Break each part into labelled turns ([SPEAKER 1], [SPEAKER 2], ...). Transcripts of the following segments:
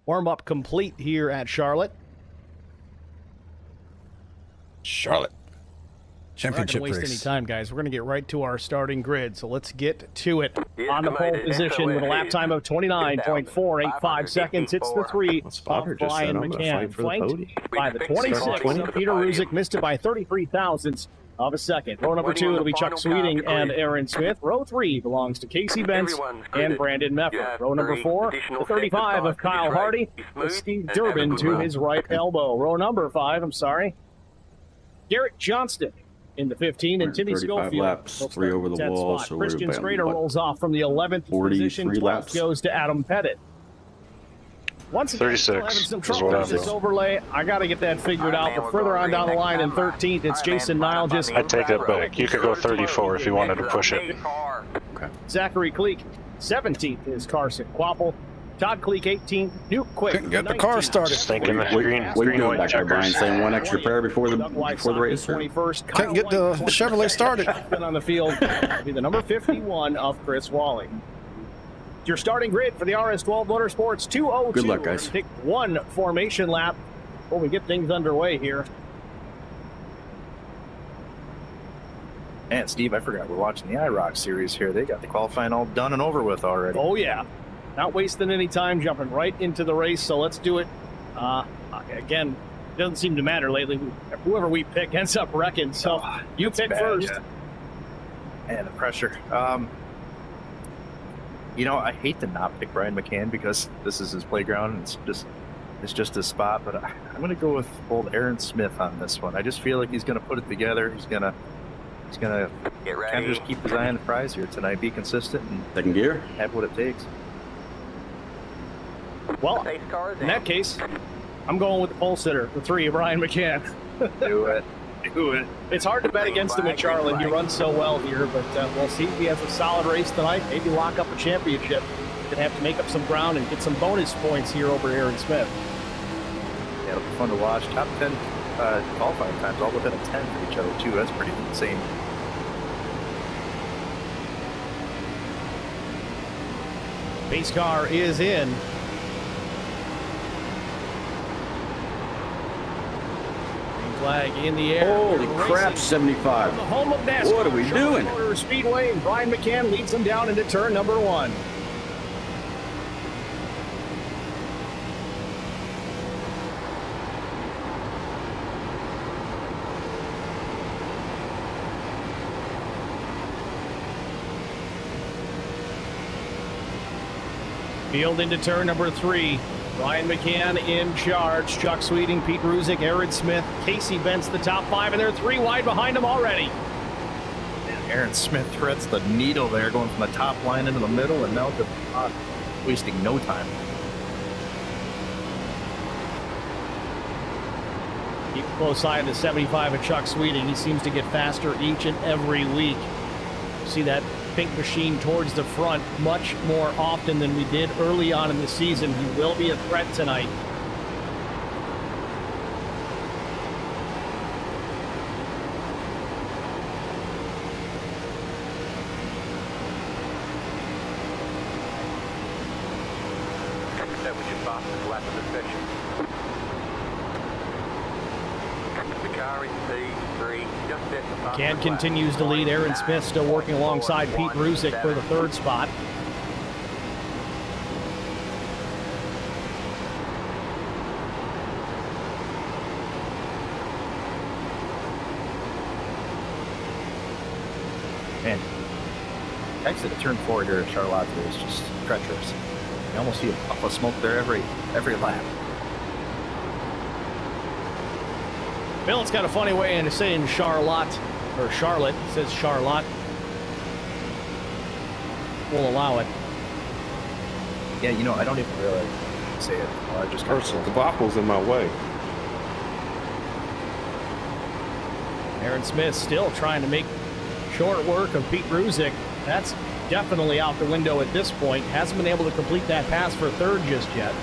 [SPEAKER 1] Warm-up complete here at Charlotte.
[SPEAKER 2] Charlotte. Championship
[SPEAKER 1] We're not going to
[SPEAKER 2] race.
[SPEAKER 1] waste any time, guys. We're going to get right to our starting grid, so let's get to it. On the pole position with a lap time of 29.485 seconds. It's the 3 of Brian McCann, flanked by the 26 of Peter Ruzick, missed it by 33 thousandths of a second. Row number 2, it'll be Chuck Sweeting and Aaron Smith. Row 3 belongs to Casey Bentz and Brandon Mefford. Row number 4, the 35 of Kyle Hardy, with Steve Durbin to his right elbow. Row number 5, Garrett Johnston in the 15, and Timmy Schofield.
[SPEAKER 3] Laps, 3 over the wall. So
[SPEAKER 1] Christian Schrader rolls off from the 11th position. 12th goes to Adam Pettit. Once again,
[SPEAKER 4] 36
[SPEAKER 1] still having some
[SPEAKER 4] is
[SPEAKER 1] trouble
[SPEAKER 4] what
[SPEAKER 1] with
[SPEAKER 4] I'm
[SPEAKER 1] this overlay. I got to get that figured out. But further on down the line in 13th, it's Jason Nile. Just
[SPEAKER 4] I take that back. You could go 34 if you wanted to push it.
[SPEAKER 1] Okay. Zachary Cleek, 17th is Carson Quapple. Todd Cleek, 18th. Nuke Quick,
[SPEAKER 2] Couldn't get the car started.
[SPEAKER 4] Thinking the green
[SPEAKER 3] What
[SPEAKER 4] white checkers.
[SPEAKER 3] Brian saying 1 extra pair before the race?
[SPEAKER 1] 21st.
[SPEAKER 2] Couldn't get the Chevrolet started.
[SPEAKER 1] On the field will be the number 51 of Chris Wally. Your starting grid for the RS12 Motorsports 202.
[SPEAKER 3] Good luck, guys.
[SPEAKER 1] Take 1 formation lap before we get things underway here.
[SPEAKER 5] Man, Steve, I forgot we're watching the IROC series here. They got the qualifying all done and over with already.
[SPEAKER 1] Oh, yeah. Not wasting any time, jumping right into the race, so let's do it. Again, it doesn't seem to matter lately. Whoever we pick ends up wrecking, so you pick first.
[SPEAKER 5] Yeah. And the pressure. You know, I hate to not pick Brian McCann because this is his playground. And it's just his spot, but I'm going to go with old Aaron Smith on this one. I just feel like he's going to put it together. He's going to kind of just keep his eye on the prize here tonight, be consistent, and
[SPEAKER 3] Second gear.
[SPEAKER 5] have what it takes.
[SPEAKER 1] Well, in that case, I'm going with the pole sitter, the 3, Brian McCann.
[SPEAKER 5] Do it. Do it.
[SPEAKER 1] It's hard to bet against him at Charlotte. He runs so well here, but we'll see if he has a solid race tonight. Maybe lock up a championship. Gonna have to make up some ground and get some bonus points here over Aaron Smith.
[SPEAKER 5] Yeah, it'll be fun to watch. Top 10 qualifying times, all within a 10 for each other, too. That's pretty insane.
[SPEAKER 1] Base car is in. Flag in the air.
[SPEAKER 3] Holy crap, 75.
[SPEAKER 1] From the home of NASCAR,
[SPEAKER 3] What are we doing?
[SPEAKER 1] Motor Speedway, and Brian McCann leads them down into turn number 1. Field into turn number 3. Brian McCann in charge. Chuck Sweeting, Pete Ruzick, Aaron Smith, Casey Bentz, the top 5, and they're 3 wide behind him already.
[SPEAKER 5] And Aaron Smith threads the needle there, going from the top line into the middle, and now wasting no time.
[SPEAKER 1] Keep a close eye on the 75 of Chuck Sweeting. He seems to get faster each and every week. See that pink machine towards the front much more often than we did early on in the season. He will be a threat tonight.
[SPEAKER 6] That was your fastest lap of the session. The car in P3, just at the fastest
[SPEAKER 1] Can
[SPEAKER 6] lap.
[SPEAKER 1] continues to lead. Aaron Smith still working alongside Pete Ruzick for the 3rd spot.
[SPEAKER 5] Man, exit to turn 4 here at Charlotte is just treacherous. You almost see a puff of smoke there every lap.
[SPEAKER 1] Bill, it's got a funny way into saying Charlotte, or Charlotte. It says Charlotte. We'll allow it.
[SPEAKER 5] Yeah, you know, I don't even really say it. I just
[SPEAKER 7] Personal debacle's in my way.
[SPEAKER 1] Aaron Smith still trying to make short work of Pete Ruzick. That's definitely out the window at this point. Hasn't been able to complete that pass for 3rd just yet.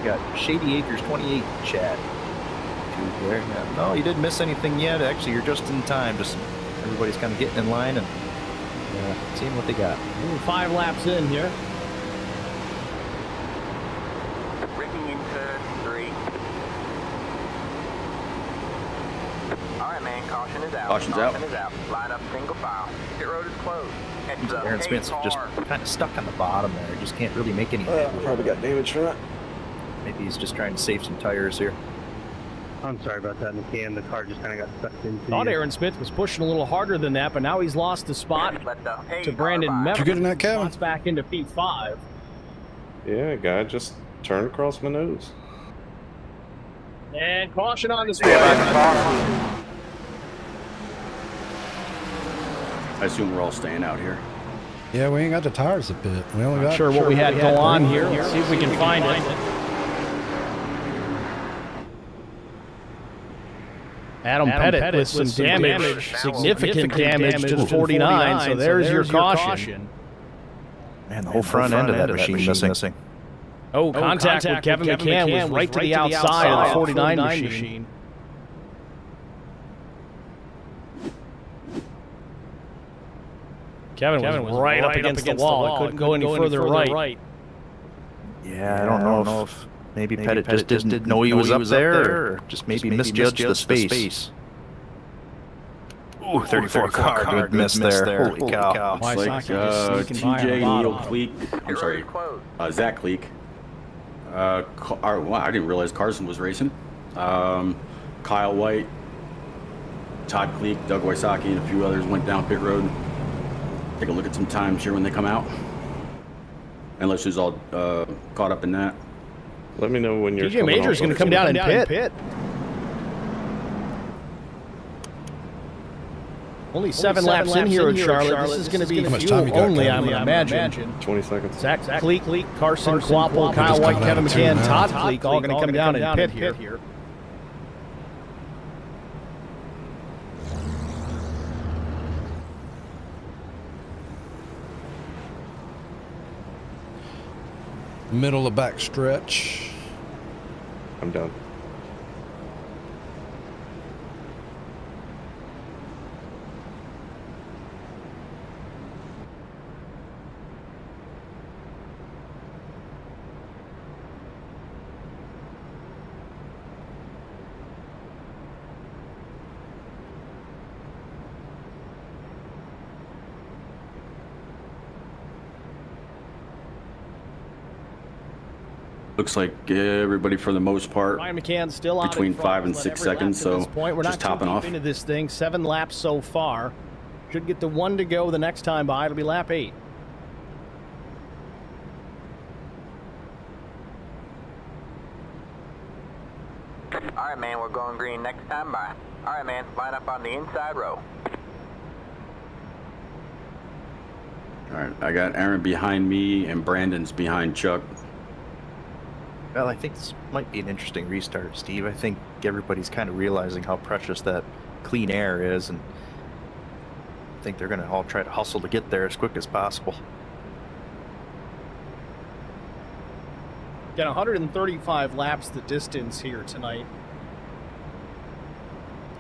[SPEAKER 5] got Shady Acres 28, Chad. There. Yeah. No, you didn't miss anything yet. Actually, you're just in time. Just everybody's kind of getting in line and seeing what they got.
[SPEAKER 1] 5 laps in here.
[SPEAKER 6] Braking into 3. All right, man. Caution is out.
[SPEAKER 3] Caution's out.
[SPEAKER 6] Caution is out. Line up single file. Pit road is closed. Heads up.
[SPEAKER 5] Aaron Smith's just kind of stuck on the bottom there. He just can't really make any headway.
[SPEAKER 7] Probably got damage from it.
[SPEAKER 5] Maybe he's just trying to save some tires here.
[SPEAKER 8] I'm sorry about that, McCann. The car just kind of got sucked into
[SPEAKER 1] Thought
[SPEAKER 8] you.
[SPEAKER 1] Aaron Smith was pushing a little harder than that, but now he's lost the spot
[SPEAKER 6] Let the
[SPEAKER 1] to Brandon
[SPEAKER 6] car by.
[SPEAKER 1] Mevers.
[SPEAKER 2] You good in that, Kevin?
[SPEAKER 1] Spots back into P5.
[SPEAKER 7] Yeah, guy just turned across my nose.
[SPEAKER 1] And caution on this one.
[SPEAKER 3] I assume we're all staying out here.
[SPEAKER 2] Yeah, we ain't got the tires a bit. We only
[SPEAKER 1] Not
[SPEAKER 2] got
[SPEAKER 1] sure what we had go on here. Let's see if we can find it. Adam Pettit with some damage, significant damage to the 49, so there's your caution.
[SPEAKER 5] Man, the whole front end of that machine missing.
[SPEAKER 1] Oh, contact with Kevin McCann was right to the outside of the 49 machine. Kevin was right up against the wall. It couldn't go any further right.
[SPEAKER 5] Yeah, I don't know if maybe Pettit just didn't know he was up there, or just maybe misjudged the space. Ooh, 34 car, good miss there. Holy cow.
[SPEAKER 3] Looks like TJ Neil Cleek, I'm sorry, Zach Cleek. Wow, I didn't realize Carson was racing. Kyle White, Todd Cleek, Doug Wysocki, and a few others went down pit road. Take a look at some times here when they come out. Unless who's all caught up in that.
[SPEAKER 7] Let me know when you're
[SPEAKER 1] TJ Major's going to come down and pit. Only 7 laps in here at Charlotte. This is going to be fuel only, I'm going to imagine.
[SPEAKER 7] 20 seconds.
[SPEAKER 1] Zach Cleek, Carson Quapple, Kyle White, Kevin McCann, Todd Cleek, all going to come down and pit here.
[SPEAKER 2] middle of back stretch.
[SPEAKER 7] I'm done.
[SPEAKER 3] Looks like everybody, for the most part,
[SPEAKER 1] Ryan McCann still on
[SPEAKER 3] between 5 and 6 seconds, so
[SPEAKER 1] we're
[SPEAKER 3] just
[SPEAKER 1] not
[SPEAKER 3] topping off.
[SPEAKER 1] into this thing. 7 laps so far. Should get the 1 to go the next time by. It'll be lap 8.
[SPEAKER 6] All right, man, we're going green next time by. All right, man, line up on the inside row.
[SPEAKER 3] All right, I got Aaron behind me and Brandon's behind Chuck.
[SPEAKER 5] Well, I think this might be an interesting restart, Steve. I think everybody's kind of realizing how precious that clean air is, and I think they're going to all try to hustle to get there as quick as possible.
[SPEAKER 1] Got 135 laps the distance here tonight.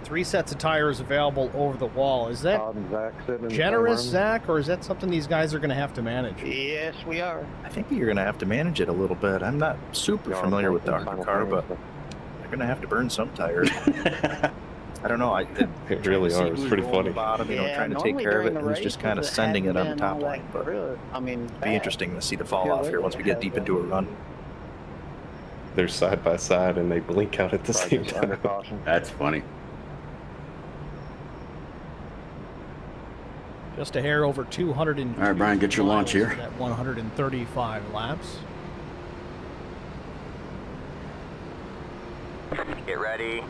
[SPEAKER 1] 3 sets of tires available over the wall. Is that generous, Zach, or is that something these guys are going to have to manage?
[SPEAKER 8] Yes, we are.
[SPEAKER 5] I think you're going to have to manage it a little bit. I'm not super familiar with the car, but they're going to have to burn some tires. I don't know.
[SPEAKER 7] It really are. It's pretty funny.
[SPEAKER 5] Bottom, trying to take care of it, and who's just kind of sending it on the top line. But
[SPEAKER 8] I mean,
[SPEAKER 5] it'll be interesting to see the fall off here once we get deep into a run.
[SPEAKER 7] They're side by side and they blink out at the same time.
[SPEAKER 3] That's funny.
[SPEAKER 1] Just a hair over 200.
[SPEAKER 3] All right, Brian, get your launch here.
[SPEAKER 1] At 135 laps.
[SPEAKER 6] Get ready.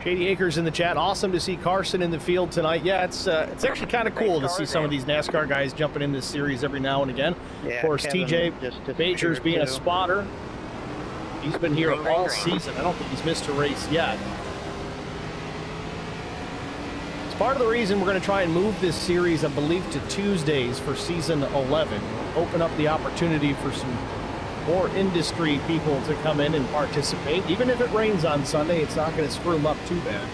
[SPEAKER 1] Shady Acres in the chat. Awesome to see Carson in the field tonight. Yeah, it's actually kind of cool to see some of these NASCAR guys jumping in this series every now and again.
[SPEAKER 8] Yeah,
[SPEAKER 1] of course, TJ Majors being a spotter. He's been here all season. I don't think he's missed a race yet. It's part of the reason we're going to try and move this series, I believe, to Tuesdays for season 11. Open up the opportunity for some more industry people to come in and participate. Even if it rains on Sunday, it's not going to screw them up too bad.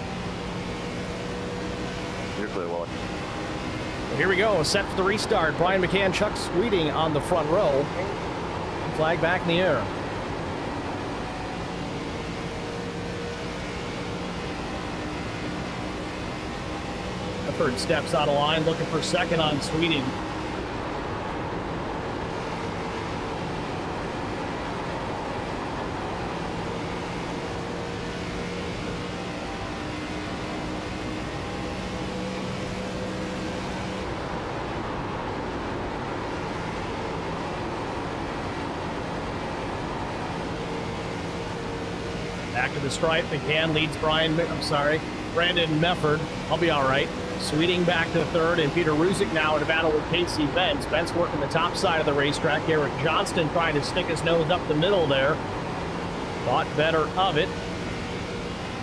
[SPEAKER 1] Well, here we go, set for the restart. Brian McCann, Chuck Sweeting on the front row. Flag back in the air. Efford steps out of line, looking for second on Sweeting. Back to the stripe. McCann leads Brandon Mefford. I'll be all right. Sweeting back to third, and Peter Ruzick now in a battle with Casey Bentz. Bentz working the top side of the racetrack. Eric Johnston trying to stick his nose up the middle there. Thought better of it.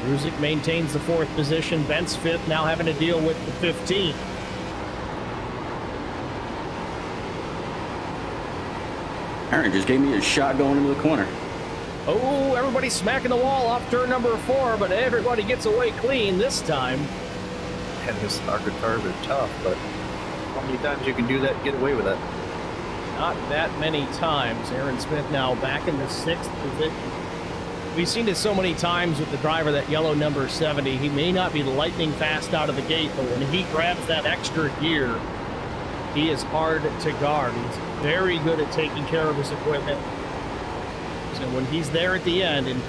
[SPEAKER 1] Ruzick maintains the fourth position. Bentz fifth, now having to deal with the 15th.
[SPEAKER 3] Aaron just gave me a shot going into the corner.
[SPEAKER 1] Oh, everybody's smacking the wall off turn number 4, but everybody gets away clean this time.
[SPEAKER 5] And his starter cars are tough, but how many times you can do that and get away with it?
[SPEAKER 1] Not that many times. Aaron Smith now back in the 6th position. We've seen it so many times with the driver, that yellow number 70. He may not be lightning fast out of the gate, but when he grabs that extra gear, he is hard to guard. He's very good at taking care of his equipment. So when he's there at the end, and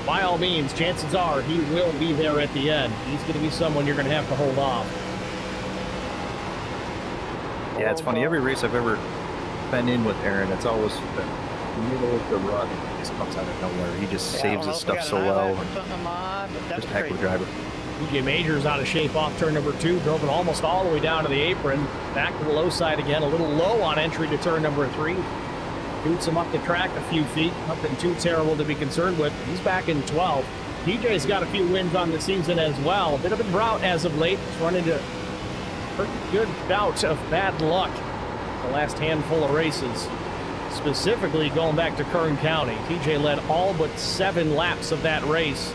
[SPEAKER 1] by all means, chances are he will be there at the end. He's going to be someone you're going to have to hold off.
[SPEAKER 5] Yeah, it's funny. Every race I've ever been in with Aaron, it's always the middle of the run. He just comes out of nowhere. He just saves his stuff so well. Just a heck of a driver.
[SPEAKER 1] TJ Major's out of shape off turn number 2. Drove it almost all the way down to the apron. Back to the low side again. A little low on entry to turn number 3. Boots him up the track a few feet. Nothing too terrible to be concerned with. He's back in 12th. TJ's got a few wins on the season as well. A bit of a drought as of late. He's run into a pretty good bout of bad luck the last handful of races. Specifically going back to Kern County. TJ led all but 7 laps of that race.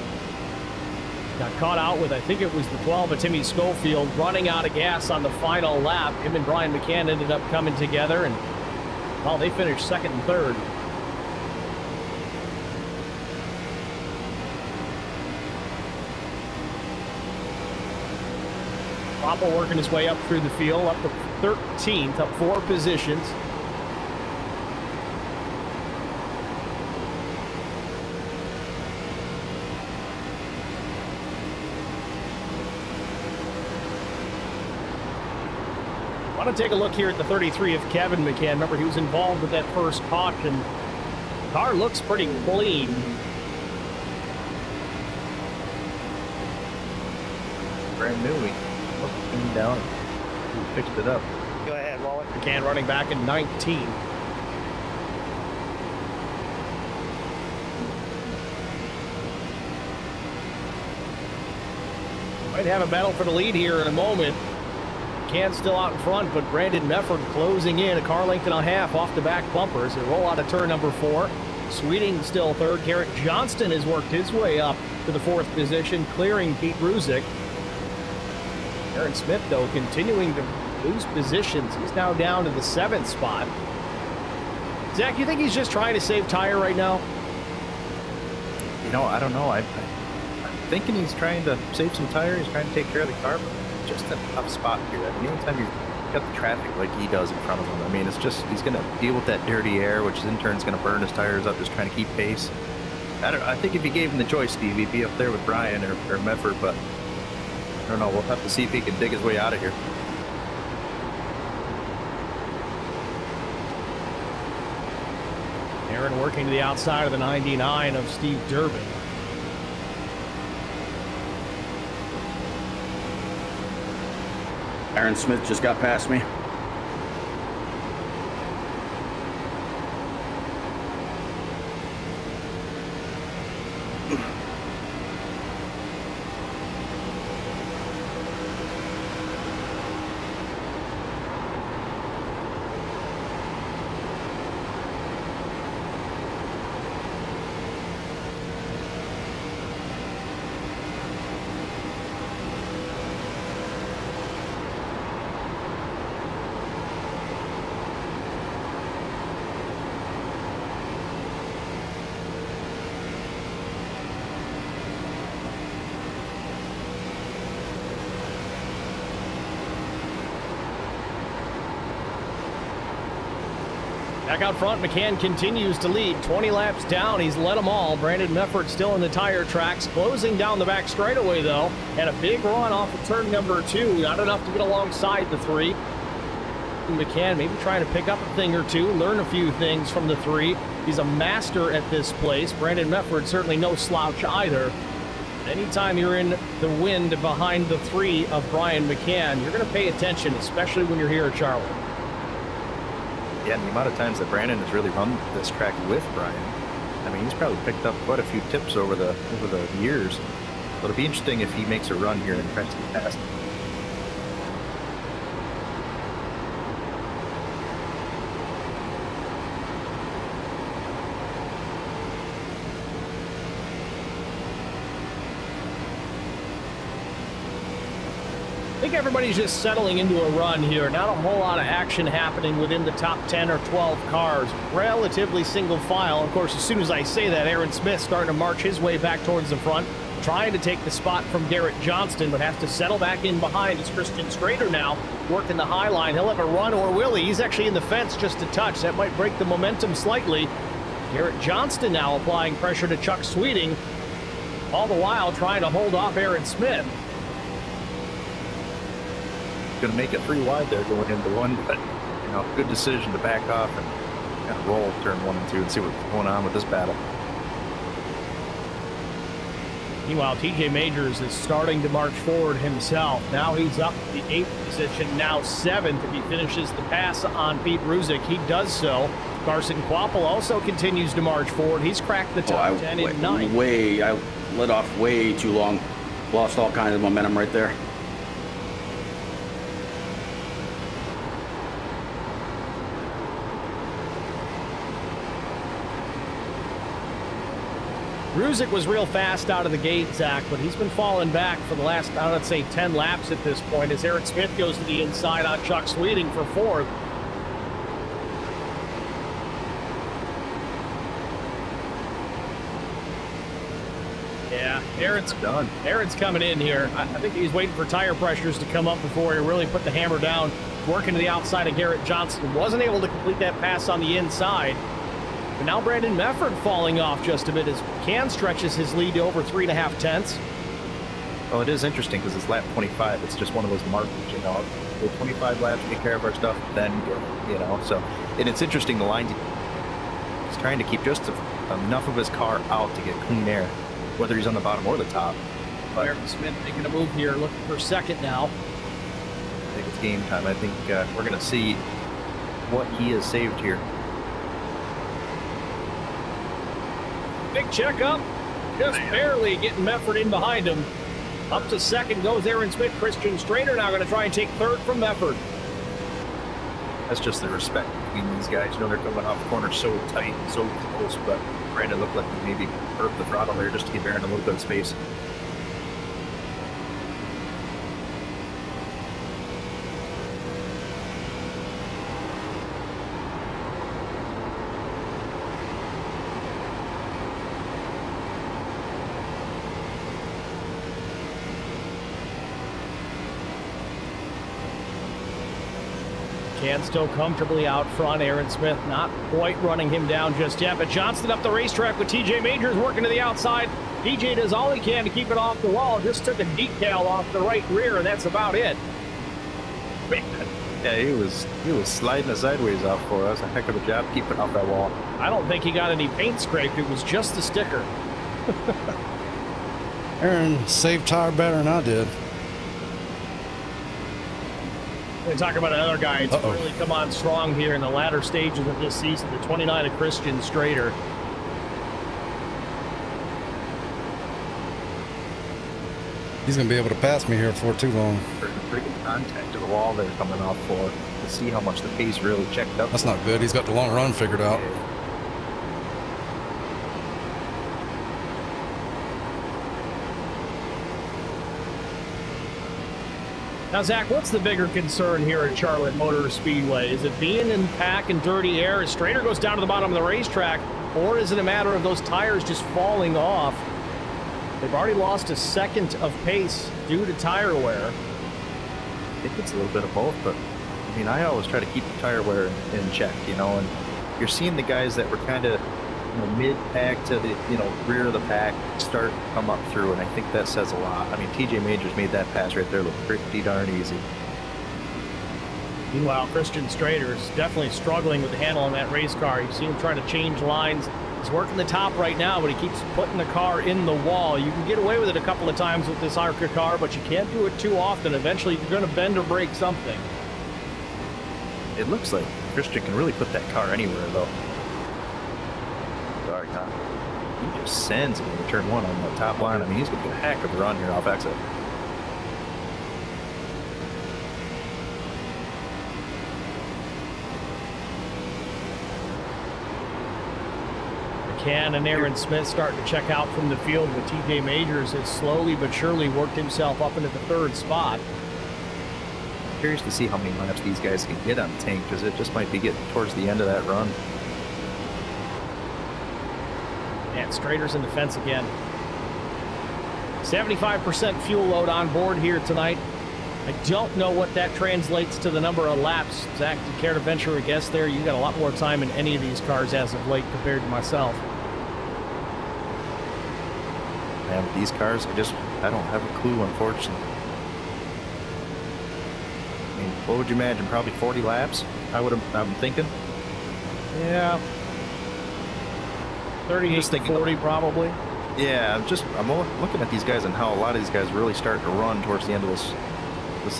[SPEAKER 1] Got caught out with, I think it was the 12 of Timmy Schofield, running out of gas on the final lap. Him and Brian McCann ended up coming together, and well, they finished second and third. Papa working his way up through the field, up to 13th, up 4 positions. I want to take a look here at the 33 of Kevin McCann. Remember, he was involved with that first caution. Car looks pretty clean.
[SPEAKER 5] Brand new. He came down and fixed it up.
[SPEAKER 8] Go ahead, Waller.
[SPEAKER 1] McCann running back in 19. Might have a battle for the lead here in a moment. McCann still out in front, but Brandon Mefford closing in a car length and a half off the back bumpers. They roll out of turn number 4. Sweeting still third. Garrett Johnston has worked his way up to the 4th position, clearing Pete Ruzick. Aaron Smith, though, continuing to lose positions. He's now down to the 7th spot. Zach, you think he's just trying to save tire right now?
[SPEAKER 5] You know, I don't know. I'm thinking he's trying to save some tire. He's trying to take care of the car. Just a tough spot here. I mean, anytime you've got the traffic like he does in front of him, I mean, it's just, he's going to deal with that dirty air, which in turn is going to burn his tires up, just trying to keep pace. I think if you gave him the choice, Steve, he'd be up there with Brian or Mefford, but I don't know. We'll have to see if he can dig his way out of here.
[SPEAKER 1] Aaron working to the outside of the 99 of Steve Durbin.
[SPEAKER 3] Aaron Smith just got past me.
[SPEAKER 1] Back out front, McCann continues to lead. 20 laps down, he's led them all. Brandon Mefford still in the tire tracks, closing down the back straightaway, though. And a big run off of turn number 2. Not enough to get alongside the 3. McCann maybe trying to pick up a thing or two, learn a few things from the 3. He's a master at this place. Brandon Mefford certainly no slouch either. Anytime you're in the wind behind the 3 of Brian McCann, you're going to pay attention, especially when you're here at Charlotte.
[SPEAKER 5] Yeah, and the amount of times that Brandon has really run this track with Brian, I mean, he's probably picked up quite a few tips over the years. So it'll be interesting if he makes a run here and tries to get past.
[SPEAKER 1] I think everybody's just settling into a run here. Not a whole lot of action happening within the top 10 or 12 cars. Relatively single file. Of course, as soon as I say that, Aaron Smith starting to march his way back towards the front, trying to take the spot from Garrett Johnston, but has to settle back in behind. It's Christian Strader now working the high line. He'll have a run, or will he? He's actually in the fence just a touch. That might break the momentum slightly. Garrett Johnston now applying pressure to Chuck Sweeting, all the while trying to hold off Aaron Smith.
[SPEAKER 5] Going to make it 3 wide there going into 1, but you know, good decision to back off and kind of roll turn 1 and 2 and see what's going on with this battle.
[SPEAKER 1] Meanwhile, TJ Majors is starting to march forward himself. Now he's up to the 8th position, now 7th if he finishes the pass on Pete Ruzick. He does so. Carson Quapple also continues to march forward. He's cracked the top 10 in 9th.
[SPEAKER 3] I let off way too long. Lost all kinds of momentum right there.
[SPEAKER 1] Ruzick was real fast out of the gate, Zach, but he's been falling back for the last, I'd say, 10 laps at this point as Aaron Smith goes to the inside on Chuck Sweeting for 4th. Yeah, Aaron's done. Aaron's coming in here. I think he's waiting for tire pressures to come up before he really put the hammer down, working to the outside of Garrett Johnston. Wasn't able to complete that pass on the inside. But now Brandon Mefford falling off just a bit as McCann stretches his lead to over 3.5 tenths.
[SPEAKER 5] Well, it is interesting because it's lap 25. It's just one of those markers, you know. We're 25 laps, take care of our stuff, then go, you know. So, and it's interesting, the line, he's trying to keep just enough of his car out to get clean air, whether he's on the bottom or the top.
[SPEAKER 1] But Aaron Smith making a move here, looking for 2nd now.
[SPEAKER 5] I think it's game time. I think we're going to see what he has saved here.
[SPEAKER 1] Big checkup, just barely getting Mefford in behind him. Up to 2nd goes Aaron Smith. Christian Strader now going to try and take 3rd from Mefford.
[SPEAKER 5] That's just the respect between these guys. You know, they're coming off the corner so tight and so close, but Brandon looked like he maybe hurt the throttle there just to give Aaron a little bit of space.
[SPEAKER 1] McCann still comfortably out front. Aaron Smith not quite running him down just yet, but Johnston up the racetrack with TJ Majors working to the outside. TJ does all he can to keep it off the wall. Just took a decal off the right rear, and that's about it.
[SPEAKER 5] Yeah, he was sliding it sideways off for us. A heck of a job keeping off that wall.
[SPEAKER 1] I don't think he got any paint scraped. It was just a sticker.
[SPEAKER 2] Aaron saved tire better than I did.
[SPEAKER 1] We're talking about another guy that's really come on strong here in the latter stages of this season, the 29 of Christian Strader.
[SPEAKER 2] He's going to be able to pass me here for too long.
[SPEAKER 5] Pretty good contact to the wall there coming off for to see how much the pace really checked up.
[SPEAKER 2] That's not good. He's got the long run figured out.
[SPEAKER 1] Now, Zach, what's the bigger concern here at Charlotte Motor Speedway? Is it being in pack and dirty air as Strader goes down to the bottom of the racetrack, or is it a matter of those tires just falling off? They've already lost a 2nd of pace due to tire wear.
[SPEAKER 5] I think it's a little bit of both, but I mean, I always try to keep the tire wear in check, you know, and you're seeing the guys that were kind of mid-pack to the rear of the pack start to come up through, and I think that says a lot. I mean, TJ Majors made that pass right there look pretty darn easy.
[SPEAKER 1] Meanwhile, Christian Strader is definitely struggling with the handle on that race car. You see him trying to change lines. He's working the top right now, but he keeps putting the car in the wall. You can get away with it a couple of times with this ARCA car, but you can't do it too often. Eventually, you're going to bend or break something.
[SPEAKER 5] It looks like Christian can really put that car anywhere, though. Sorry, Tom. He just sends it into turn 1 on the top line. I mean, he's going to get a heck of a run here off exit.
[SPEAKER 1] McCann and Aaron Smith starting to check out from the field, but TJ Majors has slowly but surely worked himself up into the 3rd spot.
[SPEAKER 5] Curious to see how many laps these guys can get on the tank, because it just might be getting towards the end of that run.
[SPEAKER 1] And Strader's in the fence again. 75% fuel load on board here tonight. I don't know what that translates to the number of laps. Zach, do you care to venture a guess there? You got a lot more time in any of these cars as of late compared to myself.
[SPEAKER 5] Man, with these cars, I don't have a clue, unfortunately. I mean, what would you imagine? Probably 40 laps? I'm thinking.
[SPEAKER 1] Yeah. 38 to 40 probably.
[SPEAKER 5] Yeah, I'm looking at these guys and how a lot of these guys really start to run towards the end of this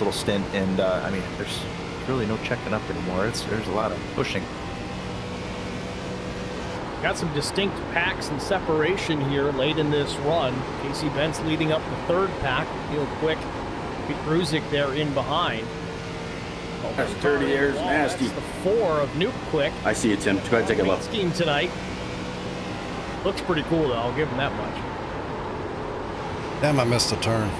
[SPEAKER 5] little stint, and I mean, there's really no checking up anymore. There's a lot of pushing.
[SPEAKER 1] Got some distinct packs and separation here late in this run. Casey Bentz leading up the 3rd pack. Real quick. Pete Bruzik there in behind.
[SPEAKER 3] That's dirty air, is nasty.
[SPEAKER 1] That's the 4 of Nuke Quick.
[SPEAKER 3] I see it, Tim. Go ahead and take a look.
[SPEAKER 1] Scheme tonight. Looks pretty cool, though. I'll give him that much.
[SPEAKER 2] Damn, I missed a turn.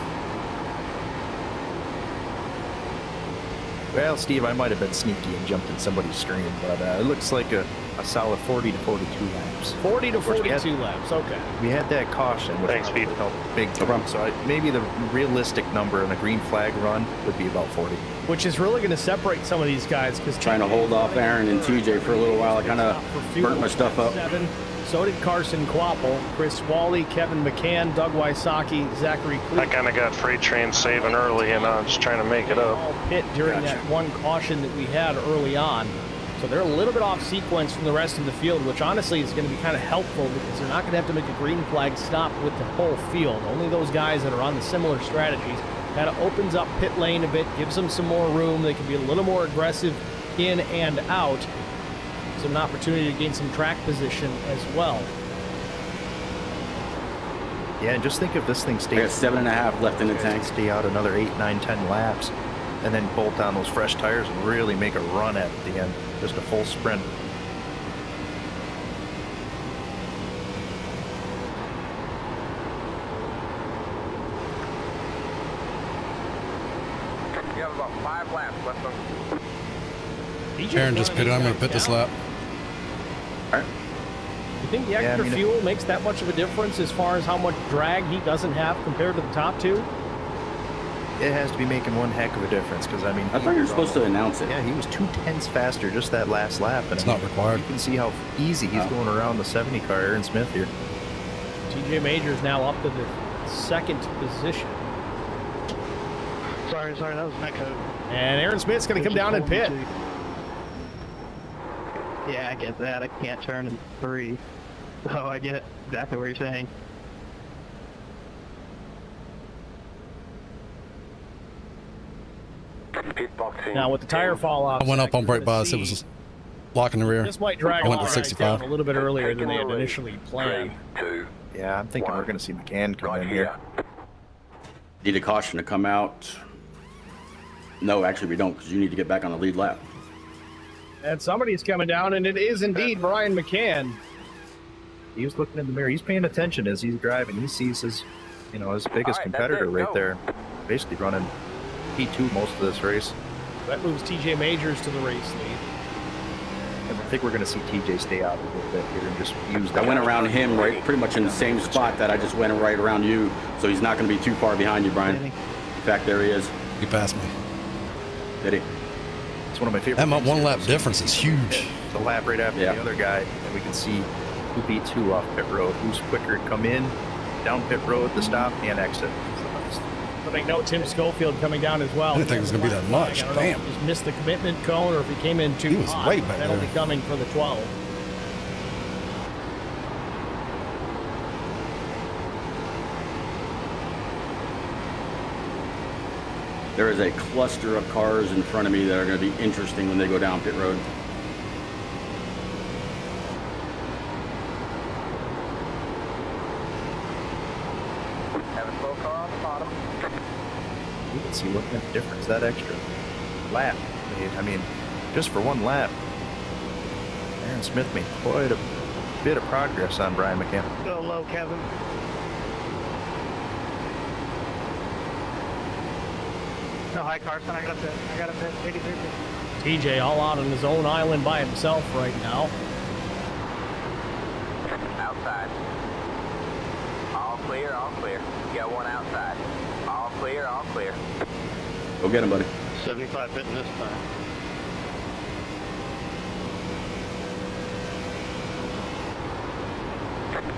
[SPEAKER 5] Well, Steve, I might have been sneaky and jumped in somebody's stream, but it looks like a solid 40 to 42 laps.
[SPEAKER 1] 40 to 42 laps, okay.
[SPEAKER 5] We had that caution, which
[SPEAKER 4] Thanks, Pete.
[SPEAKER 5] helped big time. So maybe the realistic number in a green flag run would be about 40.
[SPEAKER 1] Which is really going to separate some of these guys, because
[SPEAKER 3] Trying to hold off Aaron and TJ for a little while. I kind of burnt my stuff up.
[SPEAKER 1] 7. So did Carson Quapple, Chris Wally, Kevin McCann, Doug Wysocki, Zachary Cleveland.
[SPEAKER 4] I kind of got freight train saving early, and I'm just trying to make it up.
[SPEAKER 1] All pit during that one caution that we had early on. So they're a little bit off sequence from the rest of the field, which honestly is going to be kind of helpful because they're not going to have to make a green flag stop with the whole field. Only those guys that are on the similar strategies. Kind of opens up pit lane a bit, gives them some more room. They can be a little more aggressive in and out. Gives them an opportunity to gain some track position as well.
[SPEAKER 5] Yeah, and just think if this thing stays...
[SPEAKER 3] I got 7.5 left in the tank.
[SPEAKER 5] Stay out another 8, 9, 10 laps, and then bolt on those fresh tires and really make a run at the end. Just a full sprint.
[SPEAKER 6] You have about 5 laps left on.
[SPEAKER 2] Aaron just pitted. I'm going to pit this lap.
[SPEAKER 3] All right.
[SPEAKER 1] You think the extra fuel makes that much of a difference as far as how much drag he doesn't have compared to the top two?
[SPEAKER 5] It has to be making one heck of a difference, because I mean,
[SPEAKER 3] I thought you were supposed to announce it.
[SPEAKER 5] Yeah, he was 2/10 faster just that last lap. And
[SPEAKER 2] It's not required.
[SPEAKER 5] You can see how easy he's going around the 70 car, Aaron Smith here.
[SPEAKER 1] TJ Majors now up to the 2nd position.
[SPEAKER 8] Sorry, that was my code.
[SPEAKER 1] And Aaron Smith's going to come down and pit.
[SPEAKER 8] Yeah, I get that. I can't turn in 3. So I get exactly what you're saying.
[SPEAKER 1] Now with the tire fall off,
[SPEAKER 2] I went up on brake bias. It was blocking the rear.
[SPEAKER 1] this might drag
[SPEAKER 2] I went to
[SPEAKER 1] along
[SPEAKER 2] 65.
[SPEAKER 1] down a little bit earlier than they had initially planned.
[SPEAKER 5] Yeah, I'm thinking we're going to see McCann come in here.
[SPEAKER 3] Need a caution to come out. No, actually we don't, because you need to get back on the lead lap.
[SPEAKER 1] And somebody's coming down, and it is indeed Brian McCann.
[SPEAKER 5] He was looking in the mirror. He's paying attention as he's driving. He sees his, his biggest competitor right there, basically running P2 most of this race.
[SPEAKER 1] That moves TJ Majors to the race lead.
[SPEAKER 5] And I think we're going to see TJ stay out a little bit here and just use
[SPEAKER 3] I went around him right pretty much in the same spot that I just went right around you, so he's not going to be too far behind you, Brian. In fact, there he is.
[SPEAKER 2] He passed me.
[SPEAKER 3] Did he?
[SPEAKER 5] It's one of my favorite.
[SPEAKER 2] That
[SPEAKER 5] things
[SPEAKER 2] one
[SPEAKER 5] here.
[SPEAKER 2] lap difference is huge.
[SPEAKER 5] The lap right after the other guy, and we can see who beats who off pit road, who's quicker to come in, down pit road, the stop, and exit.
[SPEAKER 1] But make note, Tim Schofield coming down as well.
[SPEAKER 2] I didn't think it was going to be that much.
[SPEAKER 1] I don't know if
[SPEAKER 2] Damn.
[SPEAKER 1] he just missed the commitment cone or if he came in too
[SPEAKER 2] He was
[SPEAKER 1] hot.
[SPEAKER 2] way back
[SPEAKER 1] Penalty
[SPEAKER 2] there.
[SPEAKER 1] coming for the 12.
[SPEAKER 3] There is a cluster of cars in front of me that are going to be interesting when they go down pit road.
[SPEAKER 6] Have a slow car on the bottom.
[SPEAKER 5] You can see what kind of difference that extra lap made. I mean, just for one lap, Aaron Smith made quite a bit of progress on Brian McCann.
[SPEAKER 8] Go low, Kevin. No, hi, Carson. I got a pit. 83.
[SPEAKER 1] TJ all out on his own island by himself right now.
[SPEAKER 6] Outside. All clear, all clear. You got one outside. All clear, all clear.
[SPEAKER 3] Go get him, buddy.
[SPEAKER 8] 75 hitting this time.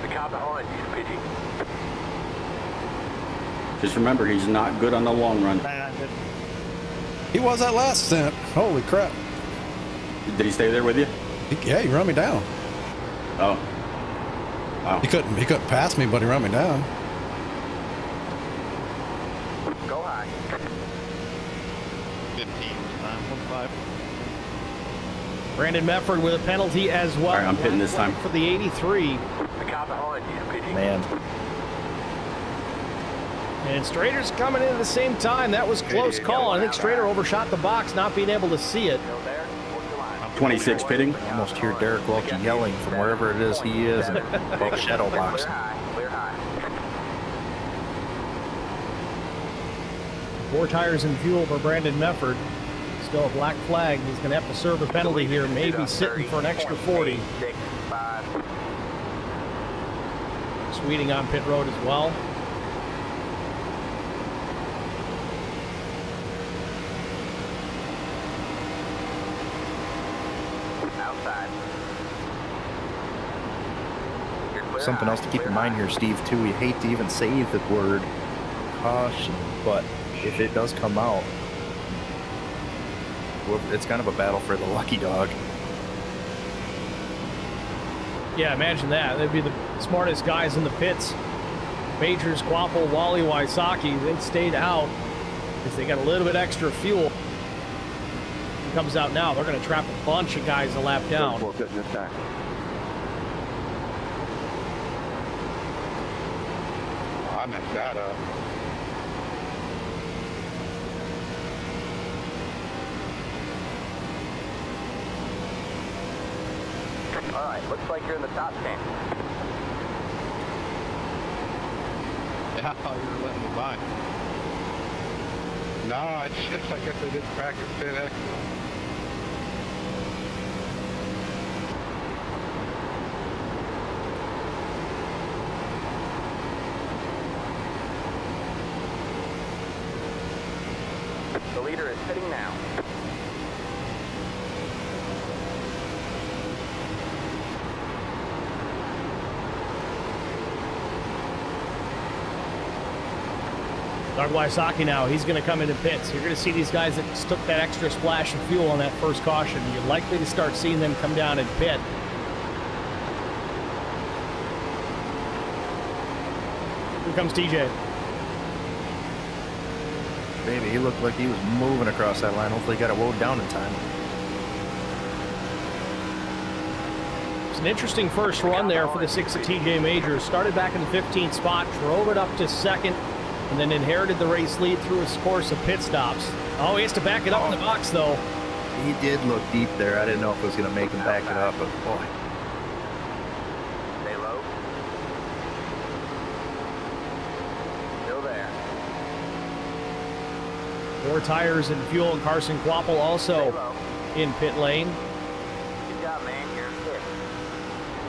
[SPEAKER 6] The car behind you, Pidgey.
[SPEAKER 3] Just remember, he's not good on the long run.
[SPEAKER 8] 99 hit.
[SPEAKER 2] He was that last stint. Holy crap.
[SPEAKER 3] Did he stay there with you?
[SPEAKER 2] Yeah, he run me down.
[SPEAKER 3] Oh. Wow.
[SPEAKER 2] He couldn't pass me, but he run me down.
[SPEAKER 6] Go high.
[SPEAKER 8] 15 time. 1-5.
[SPEAKER 1] Brandon Mefford with a penalty as well.
[SPEAKER 3] All right, I'm pitting this time.
[SPEAKER 1] For the 83.
[SPEAKER 6] The car behind you, Pidgey.
[SPEAKER 5] Man,
[SPEAKER 1] And Strader's coming in at the same time. That was close call. I think Strader overshot the box, not being able to see it.
[SPEAKER 6] Still there? What's the line?
[SPEAKER 3] 26 pitting.
[SPEAKER 5] I almost hear Derek Welke yelling from wherever it is he is in the shadow box.
[SPEAKER 6] Clear high, clear high.
[SPEAKER 1] 4 tires and fuel for Brandon Mefford. Still a black flag. He's going to have to serve a penalty here. Maybe sitting for an extra 40.
[SPEAKER 6] 6-5.
[SPEAKER 1] Sweeting on pit road as well.
[SPEAKER 6] Outside. You're clear
[SPEAKER 5] Something
[SPEAKER 6] high,
[SPEAKER 5] else to keep
[SPEAKER 6] clear
[SPEAKER 5] in mind
[SPEAKER 6] high.
[SPEAKER 5] here, Steve, too. We hate to even say the word caution, but if it does come out, it's kind of a battle for the lucky dog.
[SPEAKER 1] Yeah, imagine that. They'd be the smartest guys in the pits. Majors, Quapple, Wally, Wysocki, they stayed out because they got a little bit extra fuel. He comes out now. They're going to trap a bunch of guys a lap down.
[SPEAKER 9] I messed that up.
[SPEAKER 6] All right, looks like you're in the top 10.
[SPEAKER 9] Yeah, I thought you were letting me by. No, it's just I guess I didn't practice pit exit.
[SPEAKER 6] The leader is pitting now.
[SPEAKER 1] Doug Wysocki now, he's going to come into pits. You're going to see these guys that took that extra splash of fuel on that first caution. You're likely to start seeing them come down and pit. Here comes TJ.
[SPEAKER 5] Baby, he looked like he was moving across that line. Hopefully he got it woed down in time.
[SPEAKER 1] It's an interesting first run there for the 6 of TJ Majors. Started back in the 15th spot, drove it up to second, and then inherited the race lead through a course of pit stops. Oh, he has to back it up in the box, though.
[SPEAKER 5] He did look deep there. I didn't know if it was going to make him back it up, but boy.
[SPEAKER 6] Stay low. Still there.
[SPEAKER 1] 4 tires and fuel, and Carson Quapple also in pit lane.
[SPEAKER 6] Good job, man. You're in fifth.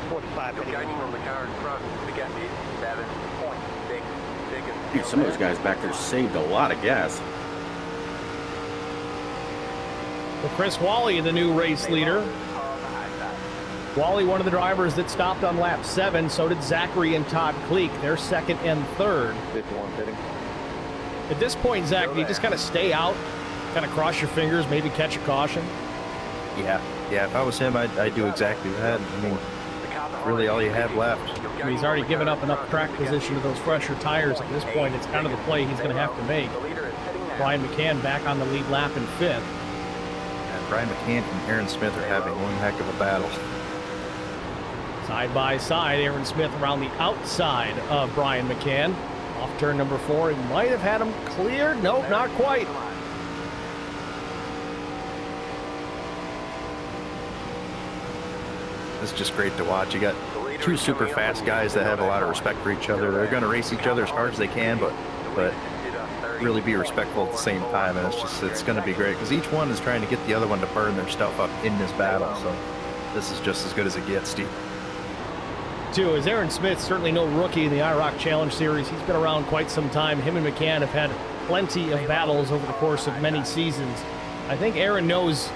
[SPEAKER 8] 45
[SPEAKER 6] You're
[SPEAKER 8] hitting.
[SPEAKER 6] gaining on the car in front. We got you 7.6 seconds.
[SPEAKER 3] Dude, some of those guys back there saved a lot of gas.
[SPEAKER 1] Well, Chris Wally, the new race leader. Wally, one of the drivers that stopped on lap 7. So did Zachary and Todd Cleek. They're second and third.
[SPEAKER 7] 51 pitting.
[SPEAKER 1] At this point, Zach, do you just kind of stay out, kind of cross your fingers, maybe catch a caution?
[SPEAKER 5] Yeah. If I was him, I'd do exactly that. I mean, really all you have left.
[SPEAKER 1] I mean, he's already given up enough track position to those fresher tires. At this point, it's kind of the play he's going to have to make. Brian McCann back on the lead lap in 5th.
[SPEAKER 5] And Brian McCann and Aaron Smith are having one heck of a battle.
[SPEAKER 1] Side by side, Aaron Smith around the outside of Brian McCann. Off turn number 4, he might have had him cleared. Nope, not quite.
[SPEAKER 5] It's just great to watch. You got two super fast guys that have a lot of respect for each other. They're going to race each other as hard as they can, but really be respectful at the same time. And it's going to be great because each one is trying to get the other one to burn their stuff up in this battle. So this is just as good as it gets, Steve.
[SPEAKER 1] Too, as Aaron Smith, certainly no rookie in the IROC Challenge Series. He's been around quite some time. Him and McCann have had plenty of battles over the course of many seasons. I think Aaron knows,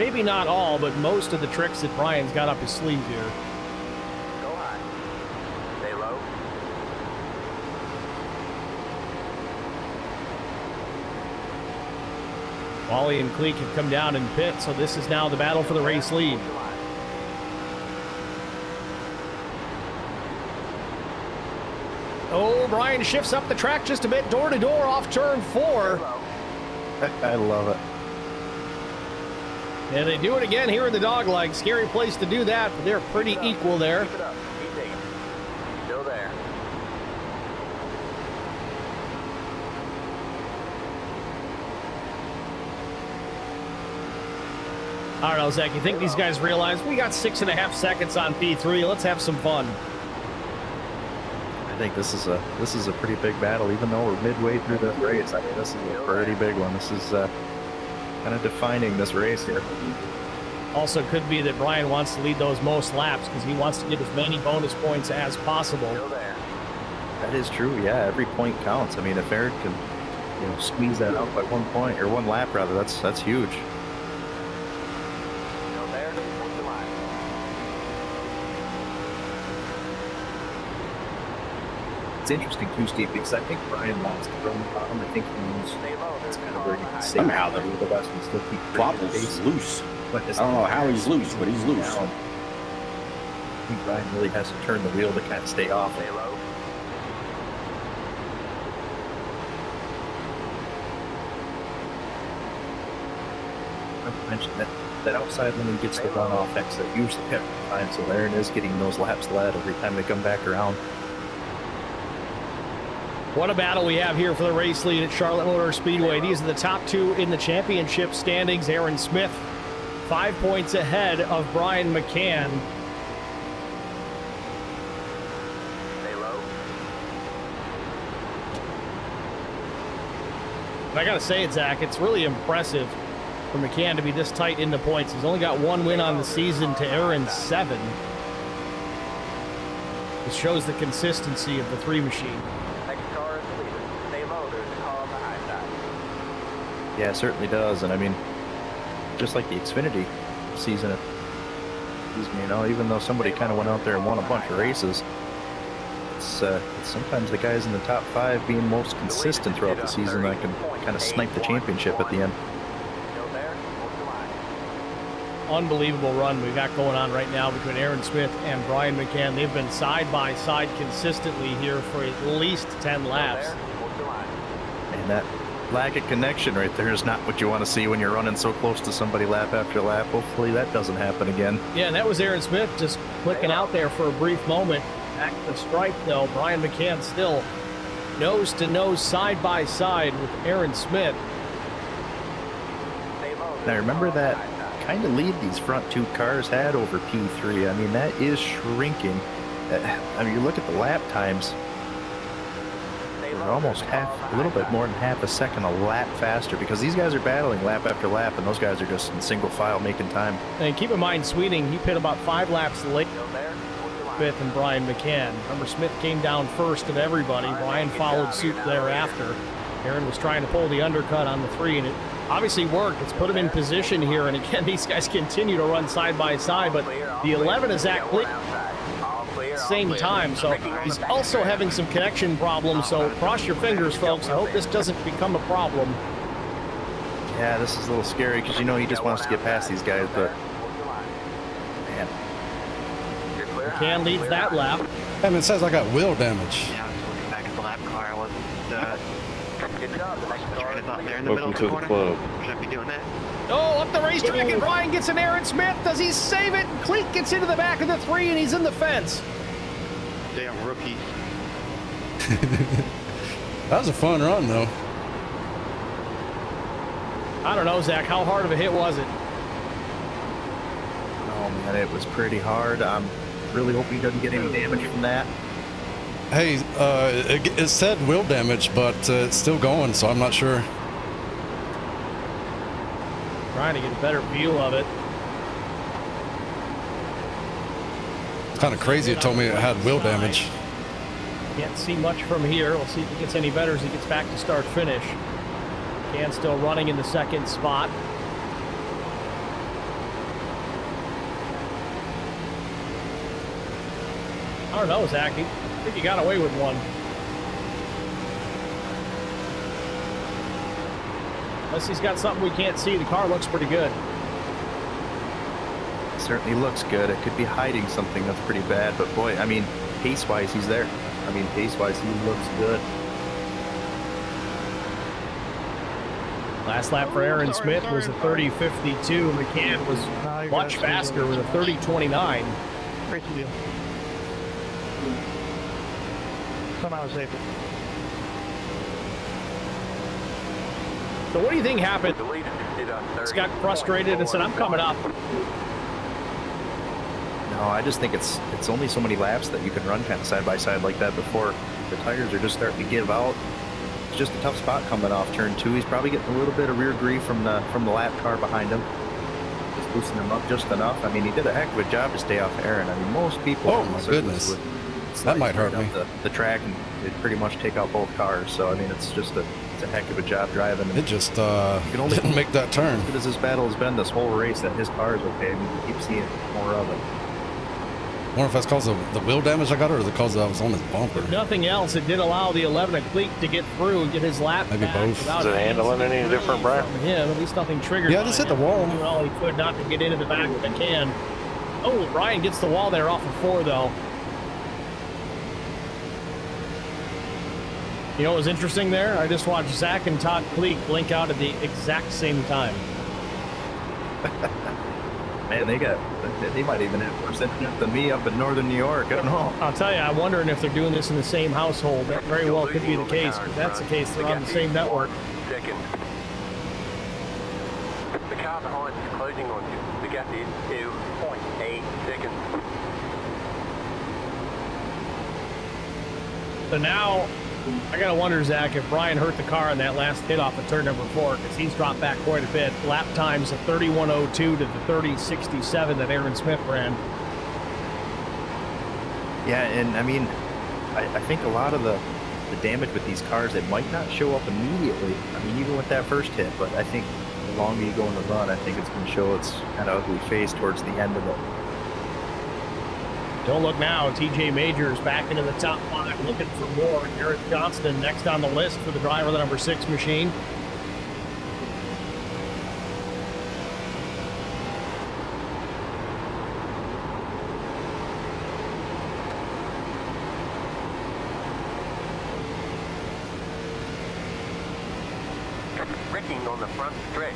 [SPEAKER 1] maybe not all, but most of the tricks that Brian's got up his sleeve here.
[SPEAKER 6] Go high. Stay low.
[SPEAKER 1] Wally and Cleek have come down in pit, so this is now the battle for the race lead. Oh, Brian shifts up the track just a bit, door to door off turn 4.
[SPEAKER 5] I love it.
[SPEAKER 1] And they do it again here in the dog leg. Scary place to do that, but they're pretty equal there.
[SPEAKER 6] Keep it up. Keep digging. Still there.
[SPEAKER 1] I don't know, Zach, you think these guys realize we got 6.5 seconds on P3? Let's have some fun.
[SPEAKER 5] I think this is a pretty big battle, even though we're midway through the race. I mean, this is a pretty big one. This is kind of defining this race here.
[SPEAKER 1] Also could be that Brian wants to lead those most laps because he wants to get as many bonus points as possible.
[SPEAKER 6] Still there.
[SPEAKER 5] That is true. Yeah, every point counts. I mean, if Aaron can, squeeze that out by 1 point or 1 lap rather, that's huge.
[SPEAKER 6] Still there. Hold the line.
[SPEAKER 5] It's interesting too, Steve, because I think Brian wants to run the bottom. I think he knows
[SPEAKER 6] Stay low.
[SPEAKER 5] that's kind of where he can stay.
[SPEAKER 3] Somehow the
[SPEAKER 5] the best and still keep
[SPEAKER 3] throttle's loose.
[SPEAKER 5] But
[SPEAKER 3] I don't know how he's loose, but he's loose.
[SPEAKER 5] I think Brian really has to turn the wheel to kind of stay off.
[SPEAKER 6] Stay low.
[SPEAKER 5] I mentioned that outside when he gets the runoff exit usually every time, so Aaron is getting those laps led every time they come back around.
[SPEAKER 1] What a battle we have here for the race lead at Charlotte Motor Speedway. These are the top 2 in the championship standings. Aaron Smith, 5 points ahead of Brian McCann.
[SPEAKER 6] Stay low.
[SPEAKER 1] And I got to say it, Zach, it's really impressive for McCann to be this tight in the points. He's only got 1 win on the season to Aaron's 7. It shows the consistency of the 3 machine.
[SPEAKER 6] Next car is the leader. Stay low. There's a car on the high side.
[SPEAKER 5] Yeah, it certainly does. And I mean, just like the Xfinity season, even though somebody kind of went out there and won a bunch of races, it's sometimes the guys in the top 5 being most consistent throughout the season that can kind of snipe the championship at the end.
[SPEAKER 6] Still there. Hold the line.
[SPEAKER 1] Unbelievable run we've got going on right now between Aaron Smith and Brian McCann. They've been side by side consistently here for at least 10 laps.
[SPEAKER 6] Still there. Hold the line.
[SPEAKER 5] And that lack of connection right there is not what you want to see when you're running so close to somebody lap after lap. Hopefully that doesn't happen again.
[SPEAKER 1] Yeah, and that was Aaron Smith just clicking out there for a brief moment. Back to the stripe, though. Brian McCann still nose to nose, side by side with Aaron Smith.
[SPEAKER 6] Stay low.
[SPEAKER 5] Now remember that kind of lead these front 2 cars had over P3. I mean, that is shrinking. I mean, you look at the lap times, they're almost a little bit more than half a second a lap faster because these guys are battling lap after lap, and those guys are just in single file making time.
[SPEAKER 1] And keep in mind, Sweeting, he pit about 5 laps late.
[SPEAKER 6] Still there. Hold the line.
[SPEAKER 1] Smith and Brian McCann. Remember, Smith came down first of everybody. Brian followed suit thereafter. Aaron was trying to pull the undercut on the 3, and it obviously worked. It's put him in position here, and again, these guys continue to run side by side, but the 11 is Zach Click same time, so he's also having some connection problems, so cross your fingers, folks. I hope this doesn't become a problem.
[SPEAKER 5] Yeah, this is a little scary because you know he just wants to get past these guys, but man.
[SPEAKER 1] McCann leads that lap.
[SPEAKER 2] And it says I got wheel damage.
[SPEAKER 8] Yeah, I was looking back at the lap car. I wasn't train of thought there in the middle
[SPEAKER 7] Welcome
[SPEAKER 8] of
[SPEAKER 7] to
[SPEAKER 8] the
[SPEAKER 7] the
[SPEAKER 8] corner.
[SPEAKER 7] club.
[SPEAKER 8] Should I be doing that?
[SPEAKER 1] Oh, up the racetrack, and Ryan gets an Aaron Smith. Does he save it? Cleek gets into the back of the 3, and he's in the fence.
[SPEAKER 8] Damn rookie.
[SPEAKER 2] That was a fun run, though.
[SPEAKER 1] I don't know, Zach. How hard of a hit was it?
[SPEAKER 5] Oh man, it was pretty hard. I'm really hoping he doesn't get any damage from that.
[SPEAKER 2] Hey, it said wheel damage, but it's still going, so I'm not sure.
[SPEAKER 1] Trying to get a better view of it.
[SPEAKER 2] It's kind of crazy. It told me it had wheel damage.
[SPEAKER 1] Can't see much from here. We'll see if it gets any better as he gets back to start finish. Can still running in the second spot. I don't know, Zach. I think you got away with one. Unless he's got something we can't see, the car looks pretty good.
[SPEAKER 5] It certainly looks good. It could be hiding something that's pretty bad, but boy, I mean, pace-wise, he's there. I mean, pace-wise, he looks good.
[SPEAKER 1] Last lap for Aaron Smith was a 30.52. McCann was much faster with a 30.29.
[SPEAKER 8] Great deal. Somehow safe.
[SPEAKER 1] So what do you think happened? Just got frustrated and said, I'm coming up.
[SPEAKER 5] No, I just think it's only so many laps that you can run kind of side by side like that before the tires are just starting to give out. It's just a tough spot coming off turn 2. He's probably getting a little bit of rear grief from the lap car behind him. Just loosen him up just enough. I mean, he did a heck of a job to stay off Aaron. I mean, most people.
[SPEAKER 2] Oh my goodness, that might hurt me.
[SPEAKER 5] The track and it pretty much take out both cars. So I mean, it's a heck of a job driving.
[SPEAKER 2] It just didn't make that turn.
[SPEAKER 5] As good as this battle has been this whole race, that his car is okay. I mean, we keep seeing more of it.
[SPEAKER 2] I wonder if that's because of the wheel damage I got, or because I was on his bumper.
[SPEAKER 1] If nothing else, it did allow the 11 of Cleek to get through and get his lap
[SPEAKER 2] Maybe
[SPEAKER 1] back
[SPEAKER 2] both.
[SPEAKER 1] without
[SPEAKER 4] Is it handling any different, Brian?
[SPEAKER 1] him. At least nothing triggered.
[SPEAKER 2] Yeah, I just hit the wall.
[SPEAKER 1] Well, he could not to get into the back of the can. Oh, Ryan gets the wall there off of 4, though. You know what was interesting there? I just watched Zach and Todd Cleek blink out at the exact same time.
[SPEAKER 5] Man, they might even have worse internet than me up in northern New York. I don't know.
[SPEAKER 1] I'll tell you, I'm wondering if they're doing this in the same household. That very well could be the case. If that's the case, they're on the same network.
[SPEAKER 6] Second. The car behind is closing on you. The gap is 2.8 seconds.
[SPEAKER 1] So now, I gotta wonder, Zach, if Brian hurt the car on that last hit off of turn number 4, because he's dropped back quite a bit. Lap times of 31.02 to the 30.67 that Aaron Smith ran.
[SPEAKER 5] Yeah, and I mean, I think a lot of the damage with these cars, it might not show up immediately. I mean, even with that first hit, but I think the longer you go in the run, I think it's going to show its kind of ugly face towards the end of it.
[SPEAKER 1] Don't look now. TJ Majors back into the top 5, looking for more. Garrett Johnston next on the list for the driver of the number 6 machine.
[SPEAKER 6] Wrecking on the front stretch.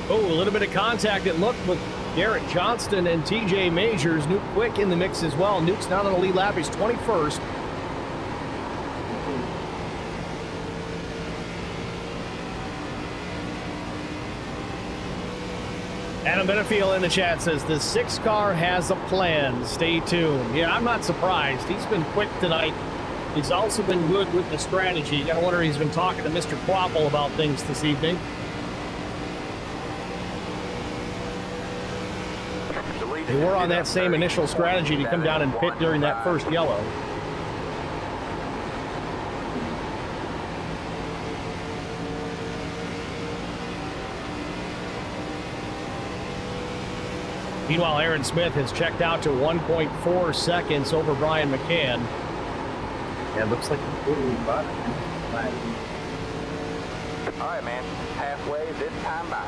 [SPEAKER 1] Oh, a little bit of contact, it looked, with Garrett Johnston and TJ Majors. Nuke Quick in the mix as well. Nuke's not on the lead lap. He's 21st. Adam Benefiel in the chat says the 6 car has a plan. Stay tuned. Yeah, I'm not surprised. He's been quick tonight. He's also been good with the strategy. I wonder if he's been talking to Mr. Quapple about things this evening. They were on that same initial strategy to come down and pit during that first yellow. Meanwhile, Aaron Smith has checked out to 1.4 seconds over Brian McCann.
[SPEAKER 5] Yeah, it looks like he's totally bought it.
[SPEAKER 6] All right, man. Halfway this time by.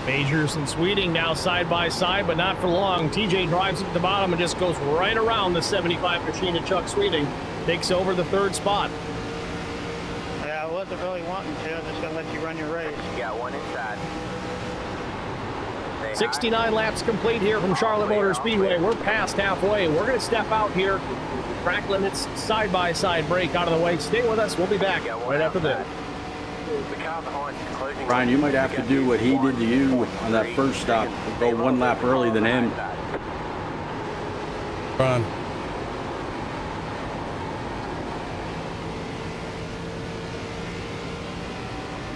[SPEAKER 1] Majors and Sweeting now side by side, but not for long. TJ drives at the bottom and just goes right around the 75 machine of Chuck Sweeting. Takes over the third spot.
[SPEAKER 8] Yeah, I wasn't really wanting to. I'm just going to let you run your race.
[SPEAKER 6] You got one inside.
[SPEAKER 1] 69 laps complete here from Charlotte Motor Speedway. We're past halfway. We're going to step out here. Track limits side-by-side break out of the way. Stay with us. We'll be back right after this.
[SPEAKER 3] Brian, you might have to do what he did to you on that first stop. Go one lap early than him.
[SPEAKER 2] Brian.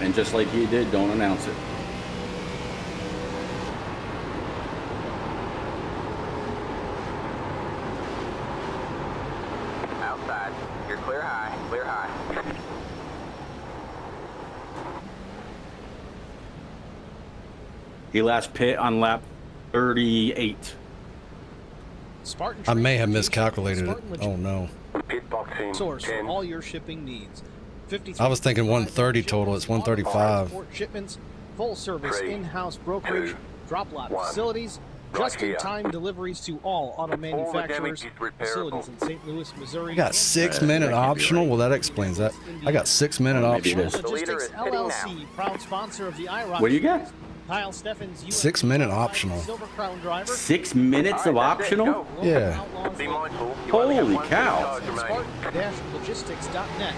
[SPEAKER 3] And just like he did, don't announce it.
[SPEAKER 6] Outside. You're clear high. Clear high.
[SPEAKER 3] He last pit on lap 38.
[SPEAKER 2] I may have miscalculated it. Oh no.
[SPEAKER 10] Source for all your shipping needs.
[SPEAKER 2] I was thinking 130 total. It's 135.
[SPEAKER 10] Shipments, full service in-house brokerage, drop lot facilities, just-in-time deliveries to all auto manufacturers, facilities in St. Louis, Missouri.
[SPEAKER 2] You got 6-minute optional? Well, that explains that. I got 6-minute optional.
[SPEAKER 10] Logistics LLC, proud sponsor of the IROC.
[SPEAKER 3] What do you got?
[SPEAKER 10] Kyle Steffens,
[SPEAKER 2] 6-minute optional.
[SPEAKER 10] Silver Crown driver.
[SPEAKER 3] 6 minutes of optional?
[SPEAKER 2] Yeah.
[SPEAKER 3] Holy cow.
[SPEAKER 10] Spark-logistics.net.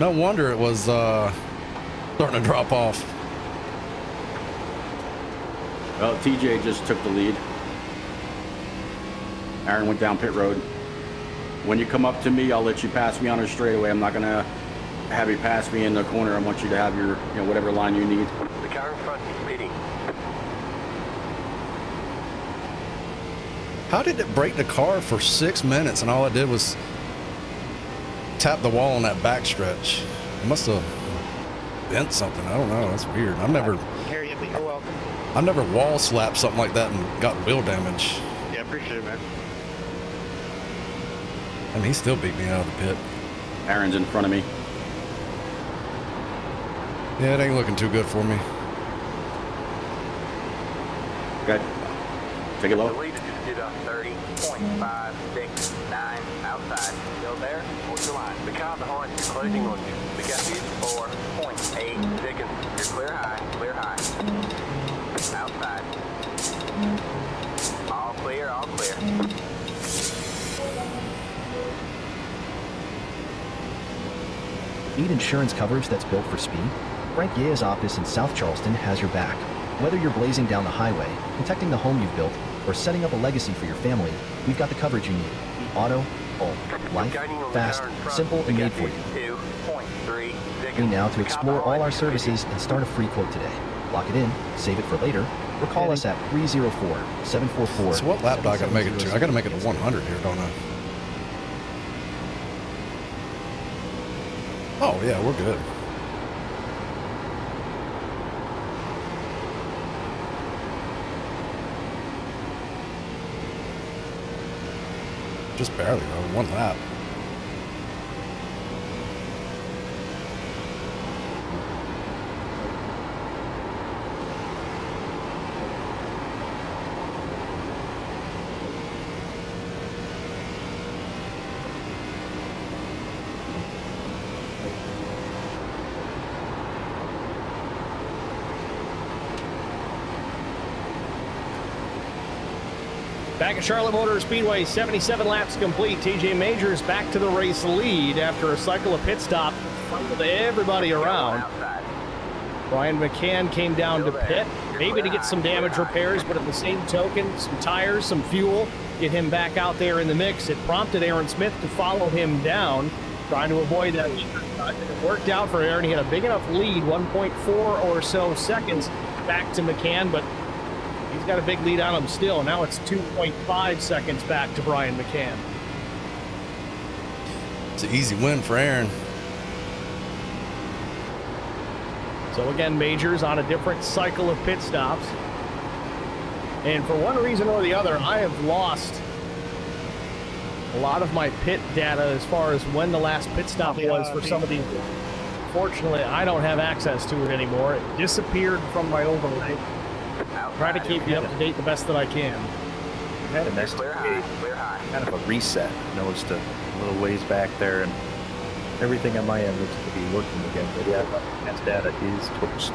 [SPEAKER 2] No wonder it was starting to drop off.
[SPEAKER 3] Well, TJ just took the lead. Aaron went down pit road. When you come up to me, I'll let you pass me on a straightaway. I'm not going to have you pass me in the corner. I want you to have your, whatever line you need.
[SPEAKER 6] The car in front is pitting.
[SPEAKER 2] How did it break the car for 6 minutes and all it did was tap the wall on that backstretch? It must have bent something. I don't know. That's weird. I've never wall slapped something like that and got wheel damage.
[SPEAKER 8] Yeah, appreciate it, man.
[SPEAKER 2] And he still beat me out of the pit.
[SPEAKER 3] Aaron's in front of me.
[SPEAKER 2] Yeah, it ain't looking too good for me.
[SPEAKER 3] Okay. Take it low.
[SPEAKER 6] The lead just did a 30.569 outside. Still there? Hold your line. The car behind is closing on you. The gap is 4.8 seconds. You're clear high. Clear high. Outside. All clear. All clear.
[SPEAKER 11] Need insurance coverage that's built for speed? Frank Yea's office in South Charleston has your back. Whether you're blazing down the highway, protecting the home you've built, or setting up a legacy for your family, we've got the coverage you need. Auto, home, life, fast, simple, and made for you. Call now to explore all our services and start a free quote today. Lock it in, save it for later, or call us at 304-744.
[SPEAKER 2] So what lap do I got to make it to? I got to make it to 100 here, don't I? Oh yeah, we're good. Just barely though, one lap.
[SPEAKER 1] Back at Charlotte Motor Speedway, 77 laps complete. TJ Majors back to the race lead after a cycle of pit stop with everybody around. Brian McCann came down to pit, maybe to get some damage repairs, but at the same token, some tires, some fuel, get him back out there in the mix. It prompted Aaron Smith to follow him down, trying to avoid that but it worked out for Aaron. He had a big enough lead, 1.4 or so seconds back to McCann, but he's got a big lead on him still. Now it's 2.5 seconds back to Brian McCann.
[SPEAKER 2] It's an easy win for Aaron.
[SPEAKER 1] So again, Majors on a different cycle of pit stops. And for one reason or the other, I have lost a lot of my pit data as far as when the last pit stop was for some of these. Fortunately, I don't have access to it anymore. It disappeared from my overlay. Try to keep you up to date the best that I can.
[SPEAKER 5] Had a nice kind of a reset. Noticed a little ways back there, and everything on my end looks to be working again. But yeah, that data is toast.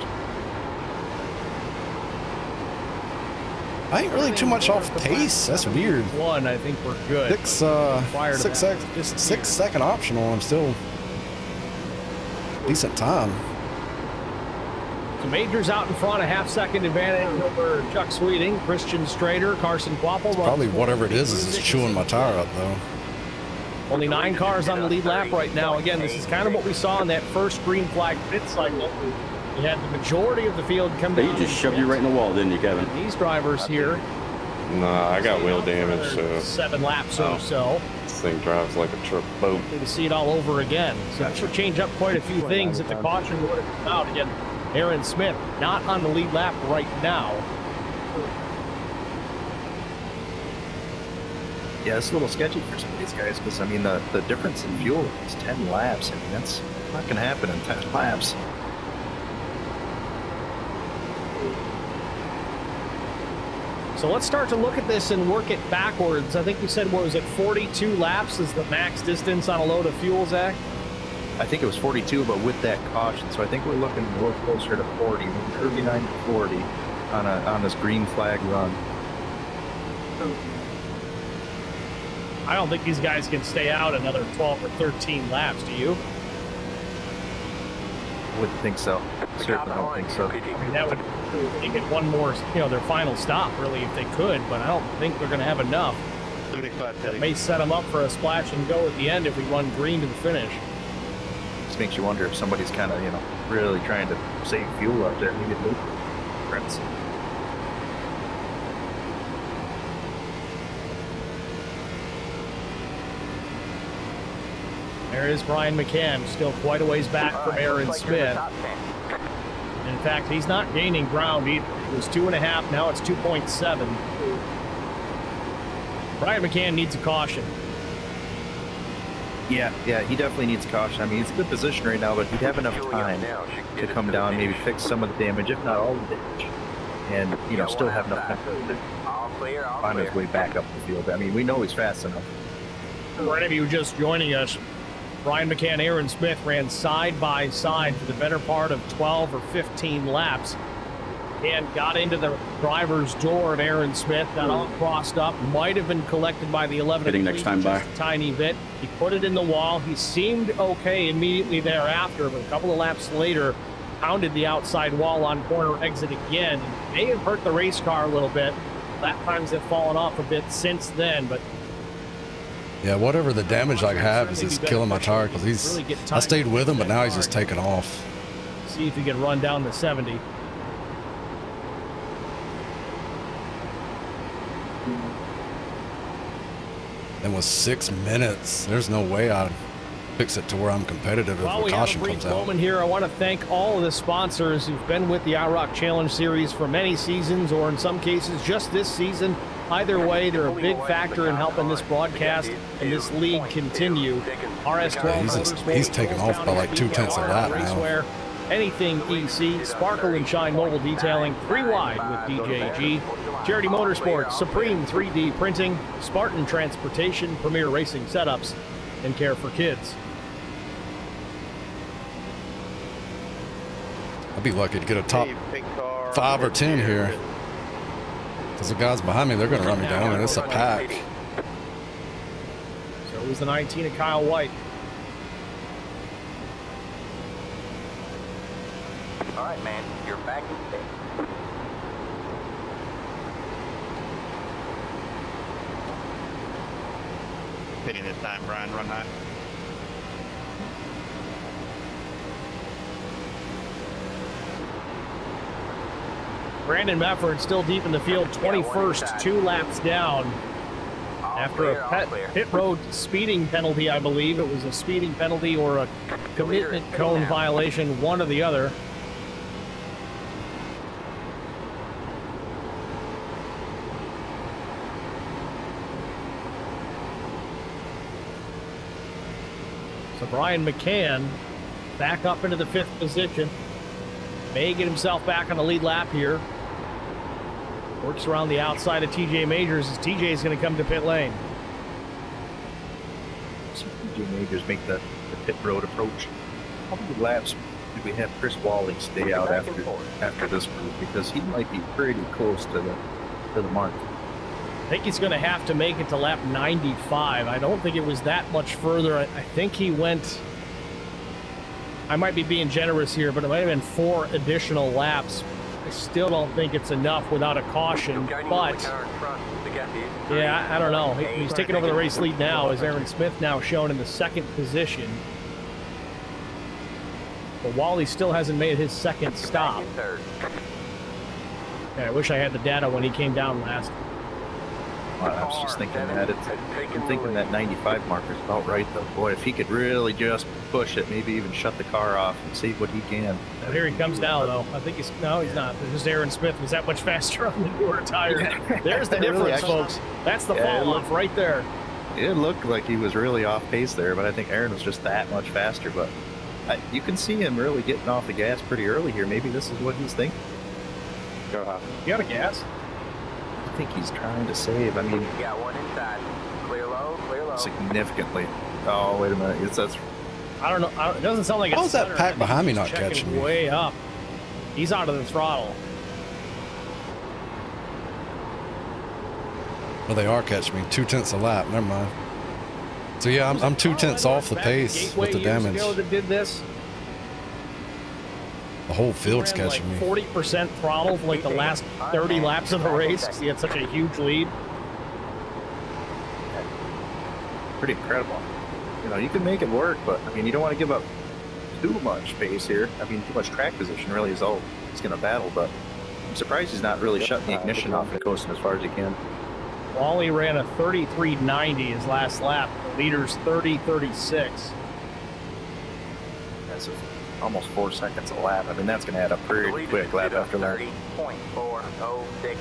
[SPEAKER 2] I ain't really too much off pace. That's weird.
[SPEAKER 1] One, I think we're good.
[SPEAKER 2] 6 second optional. I'm still decent time.
[SPEAKER 1] So Majors out in front, a half-second advantage over Chuck Sweeting, Christian Strader, Carson Quapple.
[SPEAKER 2] Probably whatever it is just chewing my tire up though.
[SPEAKER 1] Only 9 cars on the lead lap right now. Again, this is kind of what we saw in that first green flag pit cycle. We had the majority of the field come down.
[SPEAKER 3] He just shoved you right in the wall, didn't you, Kevin?
[SPEAKER 1] These drivers here.
[SPEAKER 7] Nah, I got wheel damage, so
[SPEAKER 1] 7 laps or so.
[SPEAKER 7] this thing drives like a truck boat.
[SPEAKER 1] To see it all over again. So that should change up quite a few things if the caution would have come out. Again, Aaron Smith not on the lead lap right now.
[SPEAKER 5] Yeah, it's a little sketchy for some of these guys because, I mean, the difference in fuel is 10 laps. I mean, that's not going to happen in 10 laps.
[SPEAKER 1] So let's start to look at this and work it backwards. I think you said, what was it, 42 laps is the max distance on a load of fuel, Zach?
[SPEAKER 5] I think it was 42, but with that caution. So I think we're looking a little closer to 40, 39 to 40 on this green flag run.
[SPEAKER 1] I don't think these guys can stay out another 12 or 13 laps, do you?
[SPEAKER 5] Wouldn't think so. Certainly don't think so.
[SPEAKER 1] I mean, that would they get one more, their final stop, really, if they could, but I don't think they're going to have enough. That may set them up for a splash and go at the end if we run green to the finish.
[SPEAKER 5] Just makes you wonder if somebody's kind of, really trying to save fuel out there. Maybe the difference.
[SPEAKER 1] There is Brian McCann, still quite a ways back from Aaron Smith. In fact, he's not gaining ground either. It was 2.5, now it's 2.7. Brian McCann needs a caution.
[SPEAKER 5] Yeah, he definitely needs caution. I mean, he's in a good position right now, but he'd have enough time to come down, maybe fix some of the damage, if not all the damage, and still have enough time to find his way back up the field. I mean, we know he's fast enough.
[SPEAKER 1] For any of you just joining us, Brian McCann, Aaron Smith ran side by side for the better part of 12 or 15 laps and got into the driver's door of Aaron Smith. Got all crossed up, might have been collected by the 11.
[SPEAKER 3] Hitting next time by.
[SPEAKER 1] A tiny bit. He put it in the wall. He seemed okay immediately thereafter, but a couple of laps later, pounded the outside wall on corner exit again. And may have hurt the race car a little bit. Lap times have fallen off a bit since then, but
[SPEAKER 2] yeah, whatever the damage I have is just killing my tire because I stayed with him, but now he's just taking off.
[SPEAKER 1] See if he can run down the 70.
[SPEAKER 2] And with 6 minutes, there's no way I'd fix it to where I'm competitive if the caution comes out.
[SPEAKER 1] We have a brief moment here. I want to thank all of the sponsors who've been with the IROC Challenge Series for many seasons, or in some cases just this season. Either way, they're a big factor in helping this broadcast and this league continue. RS12
[SPEAKER 2] he's taking off by like 2/10 of a lap now.
[SPEAKER 1] Anything EC, Sparkle and Shine Mobile Detailing, 3-wide with DJG, Charity Motorsports, Supreme 3D Printing, Spartan Transportation, Premier Racing Setups, and Care for Kids.
[SPEAKER 2] I'd be lucky to get a top 5 or 10 here. Because the guys behind me, they're going to run me down, and it's a pack.
[SPEAKER 1] So it was the 19 of Kyle White.
[SPEAKER 6] All right, man, you're back in pit.
[SPEAKER 9] Pitting this time, Brian, run high.
[SPEAKER 1] Brandon Mefford still deep in the field, 21st, 2 laps down. After a pit road speeding penalty, I believe. It was a speeding penalty or a commitment cone violation, one or the other. So Brian McCann back up into the 5th position. May get himself back on the lead lap here. Works around the outside of TJ Majors as TJ is going to come to pit lane.
[SPEAKER 5] So TJ Majors make the pit road approach. How many laps do we have Chris Wally stay out after this group? Because he might be pretty close to the mark.
[SPEAKER 1] I think he's going to have to make it to lap 95. I don't think it was that much further. I think he went... I might be being generous here, but it might have been 4 additional laps. I still don't think it's enough without a caution, but yeah, I don't know. He's taking over the race lead now as Aaron Smith now shown in the 2nd position. But Wally still hasn't made his 2nd stop. Yeah, I wish I had the data when he came down last.
[SPEAKER 5] I was just thinking that I'm thinking that 95 marker's about right though. Boy, if he could really just push it, maybe even shut the car off and see what he can.
[SPEAKER 1] Well, here he comes now though. I think he's not. It's just Aaron Smith was that much faster on the newer tires. There's the difference, folks. That's the fall off right there.
[SPEAKER 5] It looked like he was really off pace there, but I think Aaron was just that much faster. But you can see him really getting off the gas pretty early here. Maybe this is what he's thinking.
[SPEAKER 1] You got a gas?
[SPEAKER 5] I think he's trying to save. I mean,
[SPEAKER 6] got one inside. Clear low, clear low.
[SPEAKER 5] Significantly. Oh, wait a minute. That's.
[SPEAKER 1] I don't know. It doesn't sound like it's.
[SPEAKER 2] How's that pack behind me not catching me?
[SPEAKER 1] Way up. He's out of the throttle.
[SPEAKER 2] Well, they are catching me. 2/10 a lap. Never mind. So yeah, I'm 2/10 off the pace with the damage.
[SPEAKER 1] That did this.
[SPEAKER 2] The whole field's catching me.
[SPEAKER 1] 40% throttle for like the last 30 laps of the race because he had such a huge lead.
[SPEAKER 5] Pretty incredible. You know, you can make it work, but I mean, you don't want to give up too much pace here. I mean, too much track position really is all he's going to battle, but I'm surprised he's not really shutting the ignition off and coasting as far as he can.
[SPEAKER 1] Wally ran a 33.90 his last lap. The leader's 30.36.
[SPEAKER 5] That's almost 4 seconds a lap. I mean, that's going to add up pretty quick lap after lap.
[SPEAKER 6] 30.406.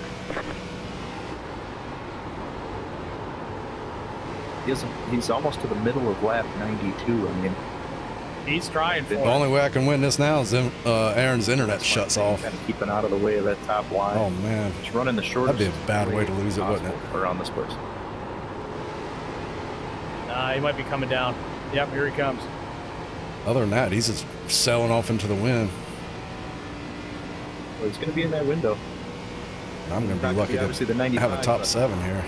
[SPEAKER 5] He's almost to the middle of lap 92. I mean,
[SPEAKER 1] he's trying for it.
[SPEAKER 2] The only way I can win this now is Aaron's internet shuts off.
[SPEAKER 5] Kind of keeping out of the way of that top line.
[SPEAKER 2] Oh man,
[SPEAKER 5] he's running the shortest.
[SPEAKER 2] That'd be a bad way to lose it, wouldn't it?
[SPEAKER 5] Around this course.
[SPEAKER 1] He might be coming down. Yep, here he comes.
[SPEAKER 2] Other than that, he's just sailing off into the wind.
[SPEAKER 5] Well, he's going to be in that window.
[SPEAKER 2] I'm going to be lucky to have a top 7 here.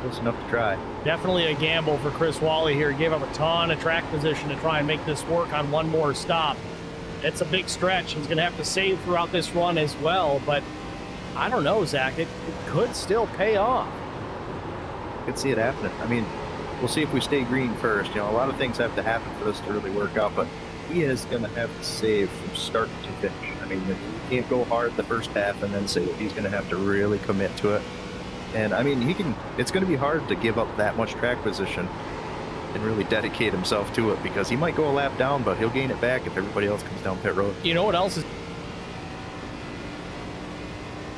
[SPEAKER 5] Close enough to try.
[SPEAKER 1] Definitely a gamble for Chris Wally here. He gave up a ton of track position to try and make this work on one more stop. It's a big stretch. He's going to have to save throughout this run as well, but I don't know, Zach. It could still pay off.
[SPEAKER 5] I could see it happening. I mean, we'll see if we stay green first. You know, a lot of things have to happen for this to really work out, but he is going to have to save from start to finish. I mean, he can't go hard the first half and then save. He's going to have to really commit to it. And I mean, it's going to be hard to give up that much track position and really dedicate himself to it because he might go a lap down, but he'll gain it back if everybody else comes down pit road.
[SPEAKER 1] You know what else is?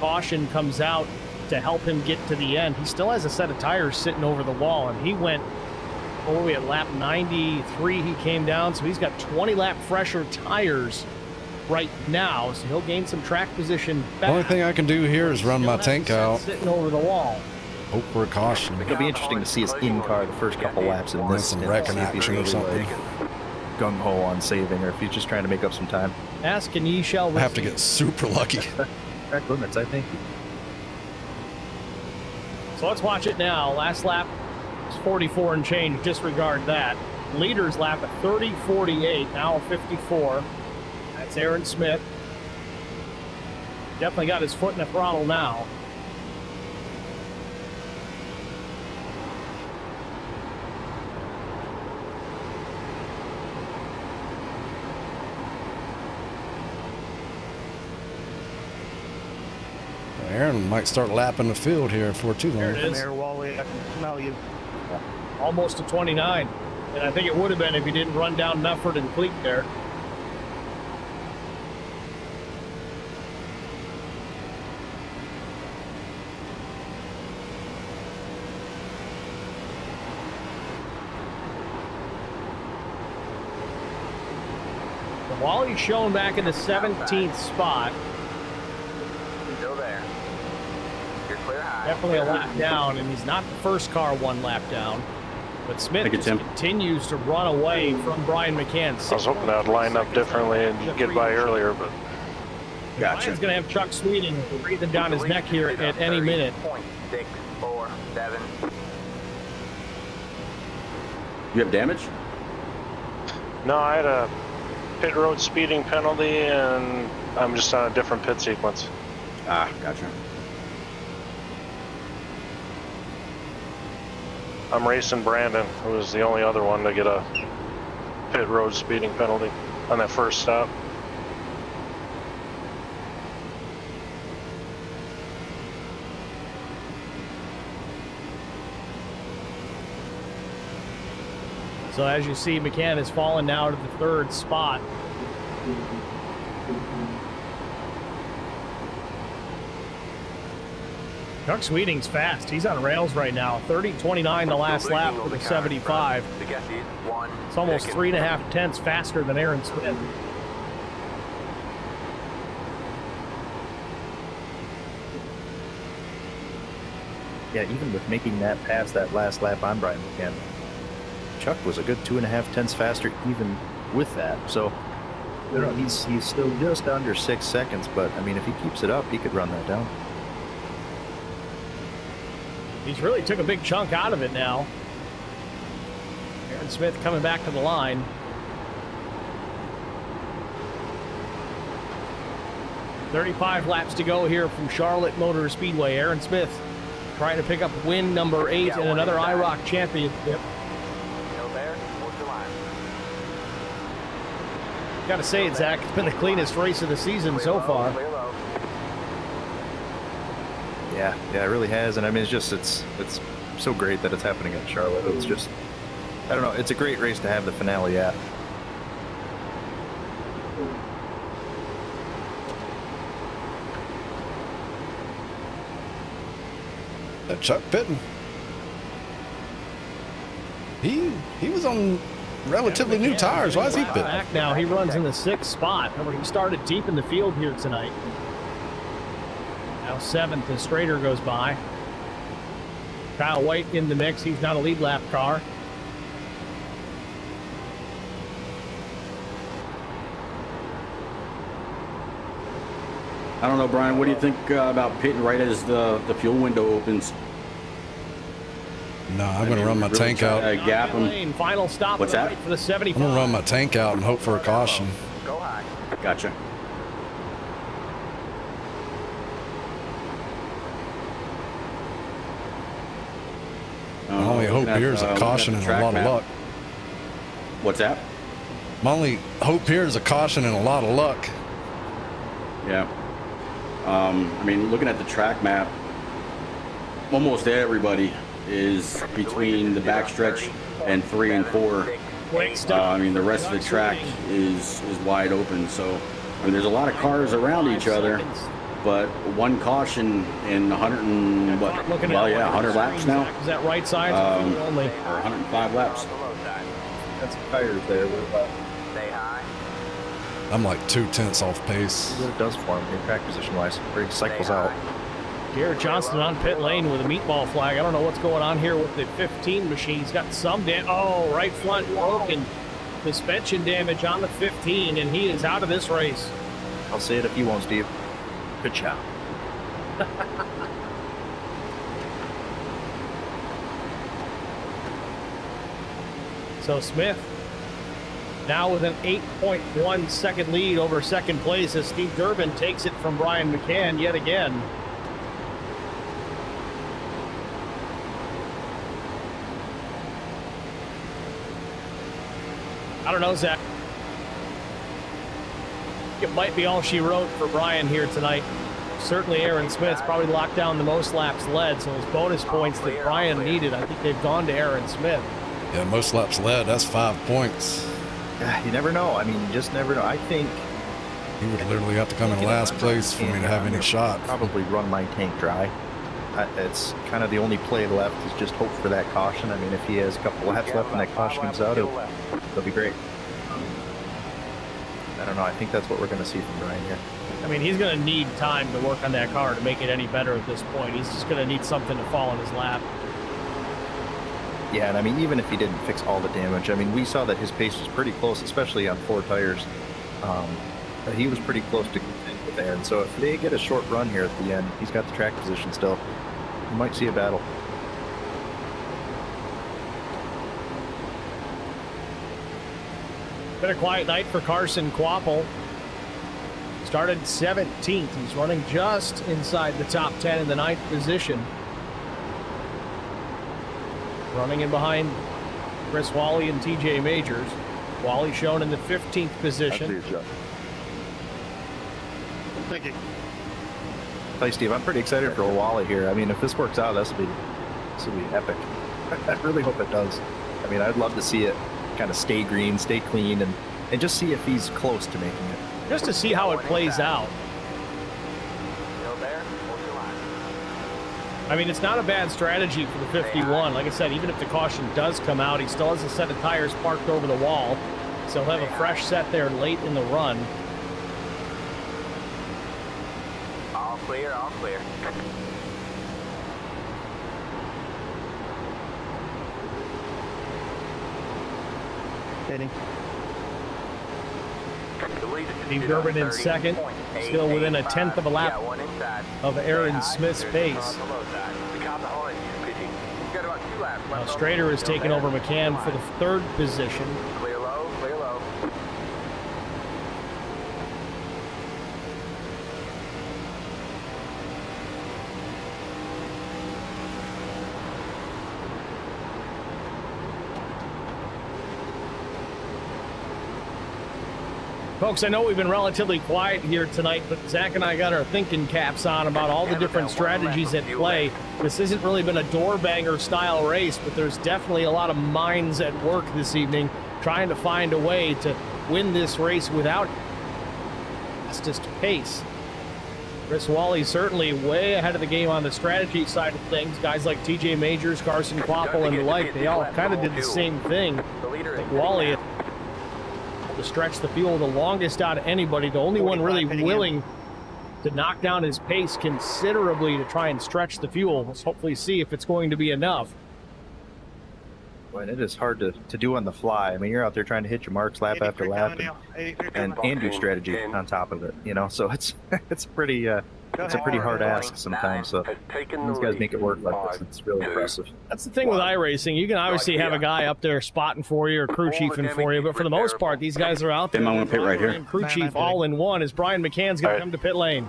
[SPEAKER 1] Caution comes out to help him get to the end. He still has a set of tires sitting over the wall, and he went, what were we at, lap 93 he came down, so he's got 20 lap fresher tires right now, so he'll gain some track position back.
[SPEAKER 2] The only thing I can do here is run my tank out.
[SPEAKER 1] Sitting over the wall.
[SPEAKER 2] Hope for a caution.
[SPEAKER 5] It'll be interesting to see his in-car the first couple laps in this.
[SPEAKER 2] Some wrecking action or something.
[SPEAKER 5] Gung-ho on saving, or if he's just trying to make up some time.
[SPEAKER 1] Ask and ye shall receive.
[SPEAKER 2] I have to get super lucky.
[SPEAKER 5] Track limits, I think.
[SPEAKER 1] So let's watch it now. Last lap is 44 and change. Disregard that. Leader's lap at 30.48, now 54. That's Aaron Smith. Definitely got his foot in the throttle now.
[SPEAKER 2] Aaron might start lapping the field here for too long.
[SPEAKER 1] There it is.
[SPEAKER 8] Mayor Wally, I can smell you.
[SPEAKER 1] Almost to 29. And I think it would have been if he didn't run down Nufford and Cleek there. Wally's shown back in the 17th spot.
[SPEAKER 6] Still there. You're clear high.
[SPEAKER 1] Definitely a lap down, and he's not the first car one lap down. But Smith just continues to run away from Brian McCann.
[SPEAKER 4] I was hoping that would line up differently and get by earlier, but...
[SPEAKER 1] Gotcha. He's going to have Chuck Sweeting breathing down his neck here at any minute.
[SPEAKER 6] 0.647.
[SPEAKER 3] You have damage?
[SPEAKER 4] No, I had a pit road speeding penalty, and I'm just on a different pit sequence.
[SPEAKER 3] Ah, gotcha.
[SPEAKER 4] I'm racing Brandon, who was the only other one to get a pit road speeding penalty on that first stop.
[SPEAKER 1] So as you see, McCann has fallen now to the third spot. Chuck Sweeting's fast. He's on rails right now. 30.29 the last lap for the 75. It's almost 3.5 tenths faster than Aaron Smith.
[SPEAKER 5] Yeah, even with making that pass that last lap on Brian McCann, Chuck was a good 2.5 tenths faster even with that. So, you know, he's still just under 6 seconds, but I mean, if he keeps it up, he could run that down.
[SPEAKER 1] He's really took a big chunk out of it now. Aaron Smith coming back to the line. .35 laps to go here from Charlotte Motor Speedway. Aaron Smith trying to pick up win number 8 and another IROC championship. Got to say it, Zach, it's been the cleanest race of the season so far.
[SPEAKER 5] Yeah, it really has, and I mean, it's so great that it's happening at Charlotte. It's just, I don't know, it's a great race to have the finale at.
[SPEAKER 2] Chuck pitting. He was on relatively new tires. Why is he pitting?
[SPEAKER 1] Back now, he runs in the 6th spot. Remember, he started deep in the field here tonight. Now 7th as Strader goes by. Kyle White in the mix. He's not a lead lap car.
[SPEAKER 3] I don't know, Brian. What do you think about pitting right as the fuel window opens?
[SPEAKER 2] No, I'm going to run my tank out.
[SPEAKER 3] Gap him.
[SPEAKER 1] Final stop.
[SPEAKER 3] What's that?
[SPEAKER 1] For the 75.
[SPEAKER 2] I'm going to run my tank out and hope for a caution.
[SPEAKER 6] Go high.
[SPEAKER 3] Gotcha.
[SPEAKER 2] My only hope here is a caution and a lot of luck.
[SPEAKER 3] What's that?
[SPEAKER 2] My only hope here is a caution and a lot of luck.
[SPEAKER 3] Yeah. I mean, looking at the track map, almost everybody is between the backstretch and 3 and 4. I mean, the rest of the track is wide open. So, I mean, there's a lot of cars around each other, but one caution in 100 and what? Well, yeah, 100 laps now.
[SPEAKER 1] Is that right side? Only.
[SPEAKER 3] Or 105 laps.
[SPEAKER 5] That's tires there.
[SPEAKER 6] Stay high.
[SPEAKER 2] I'm like 2 tenths off pace.
[SPEAKER 5] What it does for him in track position wise, where he cycles out.
[SPEAKER 1] Garrett Johnston on pit lane with a meatball flag. I don't know what's going on here with the 15 machine. He's got some right front broken. Suspension damage on the 15, and he is out of this race.
[SPEAKER 5] I'll say it if you won't, Steve. Good job.
[SPEAKER 1] So Smith now with an 8.1 second lead over second place as Steve Durbin takes it from Brian McCann yet again. I don't know, Zach. It might be all she wrote for Brian here tonight. certainly Aaron Smith's probably locked down the most laps led, so those bonus points that Brian needed, I think they've gone to Aaron Smith.
[SPEAKER 2] Yeah, most laps led, that's 5 points.
[SPEAKER 5] You never know. I mean, you just never know. I think
[SPEAKER 2] he would literally have to come in last place for me to have any shot.
[SPEAKER 5] Probably run my tank dry. It's kind of the only play left is just hope for that caution. I mean, if he has a couple laps left and that caution comes out, it'll be great. I don't know. I think that's what we're going to see from Brian here.
[SPEAKER 1] I mean, he's going to need time to work on that car to make it any better at this point. He's just going to need something to fall in his lap.
[SPEAKER 5] Yeah, and I mean, even if he didn't fix all the damage, I mean, we saw that his pace was pretty close, especially on 4 tires. He was pretty close to contend with Aaron. So if they get a short run here at the end, he's got the track position still. You might see a battle.
[SPEAKER 1] Been a quiet night for Carson Quapple. Started 17th. He's running just inside the top 10 in the 9th position. Running in behind Chris Wally and TJ Majors. Wally shown in the 15th position.
[SPEAKER 8] Thank you.
[SPEAKER 5] Hey, Steve, I'm pretty excited for Wally here. I mean, if this works out, this will be epic. I really hope it does. I mean, I'd love to see it kind of stay green, stay clean, and just see if he's close to making it.
[SPEAKER 1] Just to see how it plays out. I mean, it's not a bad strategy for the 51. Like I said, even if the caution does come out, he still has a set of tires parked over the wall. So he'll have a fresh set there late in the run.
[SPEAKER 6] All clear, all clear.
[SPEAKER 8] Hitting.
[SPEAKER 1] Steve Durbin in second, still within a 10th of a lap of Aaron Smith's pace. Now Strader has taken over McCann for the 3rd position.
[SPEAKER 6] Clear low, clear low.
[SPEAKER 1] Folks, I know we've been relatively quiet here tonight, but Zach and I got our thinking caps on about all the different strategies at play. This hasn't really been a door banger style race, but there's definitely a lot of minds at work this evening trying to find a way to win this race without fastest pace. Chris Wally certainly way ahead of the game on the strategy side of things. Guys like TJ Majors, Carson Quapple, and the like, they all kind of did the same thing. Wally to stretch the fuel the longest out of anybody, the only one really willing to knock down his pace considerably to try and stretch the fuel. Let's hopefully see if it's going to be enough.
[SPEAKER 5] Well, it is hard to do on the fly. I mean, you're out there trying to hit your marks lap after lap and do strategy on top of it, you know, so it's pretty it's a pretty hard ask sometimes. So these guys make it work like this. It's really impressive.
[SPEAKER 1] That's the thing with iRacing. You can obviously have a guy up there spotting for you or crew chiefing for you, but for the most part, these guys are out there.
[SPEAKER 3] I'm going to pit right here.
[SPEAKER 1] Crew chief all in one as Brian McCann's going to come to pit lane.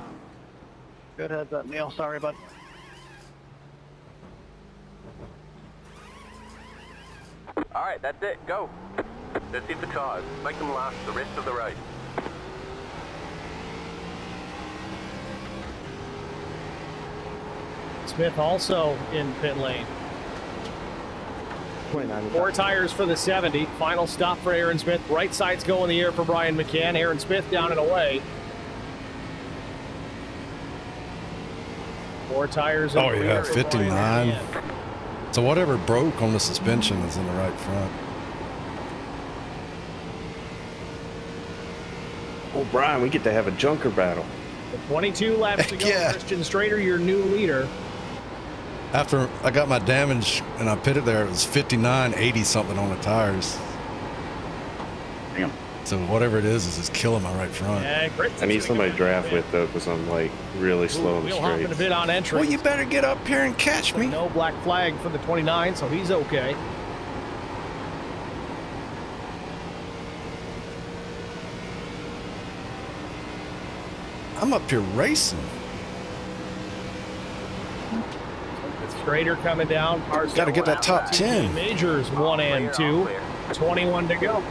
[SPEAKER 8] Good heads up, Neil. Sorry, bud.
[SPEAKER 6] All right, that's it. Go. Let's hit the cars. Make them last the rest of the race.
[SPEAKER 1] Smith also in pit lane.
[SPEAKER 8] 29.
[SPEAKER 1] 4 tires for the 70. Final stop for Aaron Smith. Right sides go in the air for Brian McCann. Aaron Smith down and away. 4 tires.
[SPEAKER 2] Oh yeah, 59. So whatever broke on the suspension is in the right front.
[SPEAKER 7] Oh, Brian, we get to have a junker battle.
[SPEAKER 1] 22 laps to go.
[SPEAKER 2] Yeah.
[SPEAKER 1] Christian Strader, your new leader.
[SPEAKER 2] After I got my damage and I pitted there, it was 59, 80 something on the tires.
[SPEAKER 3] Damn.
[SPEAKER 2] So whatever it is just killing my right front.
[SPEAKER 1] Yeah,
[SPEAKER 7] I need somebody to draft with though, because I'm like really slow in the
[SPEAKER 1] We'll hop in a
[SPEAKER 7] straights.
[SPEAKER 1] bit on entrance.
[SPEAKER 2] Well, you better get up here and catch me.
[SPEAKER 1] No black flag for the 29, so he's okay.
[SPEAKER 2] I'm up here racing.
[SPEAKER 1] Strader coming down.
[SPEAKER 2] Got to get that top 10.
[SPEAKER 1] Majors 1 and 2. 21 to go.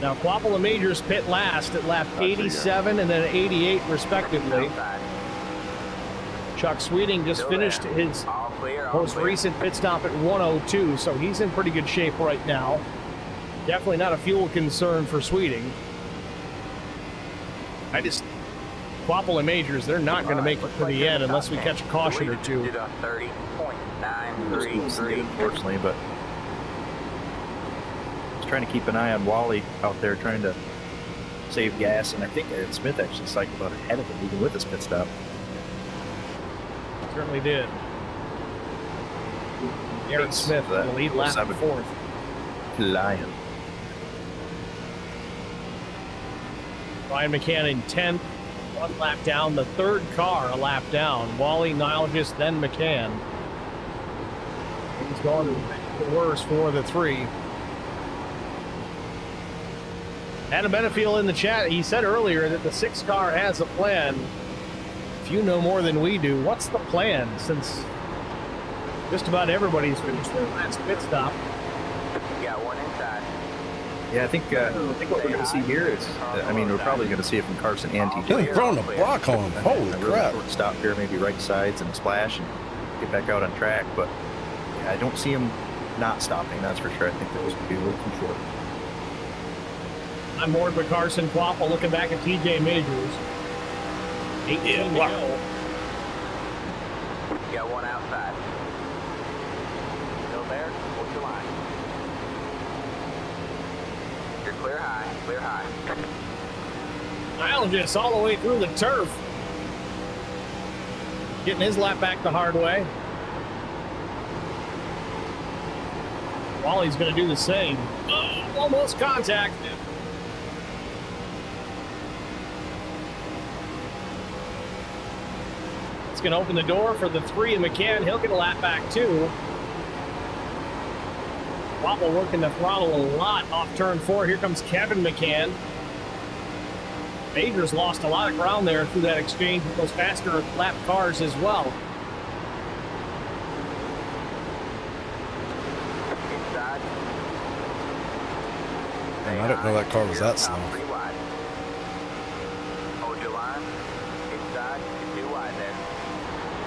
[SPEAKER 1] Now Quapple and Majors pit last at lap 87 and then 88 respectively. Chuck Sweeting just finished his most recent pit stop at 102, so he's in pretty good shape right now. Definitely not a fuel concern for Sweeting. Quapple and Majors, they're not going to make it to the end unless we catch a caution or two.
[SPEAKER 5] Unfortunately, but just trying to keep an eye on Wally out there trying to save gas, and I think Aaron Smith actually cycled out ahead of him even with his pit stop.
[SPEAKER 1] Certainly did. Aaron Smith, the lead lap in fourth.
[SPEAKER 5] Lion.
[SPEAKER 1] Ryan McCann in 10th, 1 lap down. The third car a lap down. Wally, Nilgis, then McCann. He's going worse for the 3. Adam Benefield in the chat, he said earlier that the 6 car has a plan. If you know more than we do, what's the plan? Since just about everybody's finished their last pit stop.
[SPEAKER 6] Got one inside.
[SPEAKER 5] Yeah, I think what we're going to see here is, I mean, we're probably going to see it from Carson and TJ.
[SPEAKER 2] They're throwing a block on him. Holy crap.
[SPEAKER 5] Short stop here, maybe right sides and splash and get back out on track. But yeah, I don't see him not stopping, that's for sure. I think that was going to be a little too short.
[SPEAKER 1] I'm board with Carson Quapple looking back at TJ Majors. 18 to go.
[SPEAKER 6] Got one outside. Still there? What's your line? You're clear high, clear high.
[SPEAKER 1] Nilgis all the way through the turf. Getting his lap back the hard way. Wally's going to do the same. Oh, almost contact. It's going to open the door for the 3 of McCann. He'll get a lap back too. Wobble working the throttle a lot off turn 4. Here comes Kevin McCann. Majors lost a lot of ground there through that exchange with those faster lap cars as well.
[SPEAKER 6] Inside.
[SPEAKER 2] Man, I didn't know that car was that slow.
[SPEAKER 6] Hold your line. Inside. Too wide there.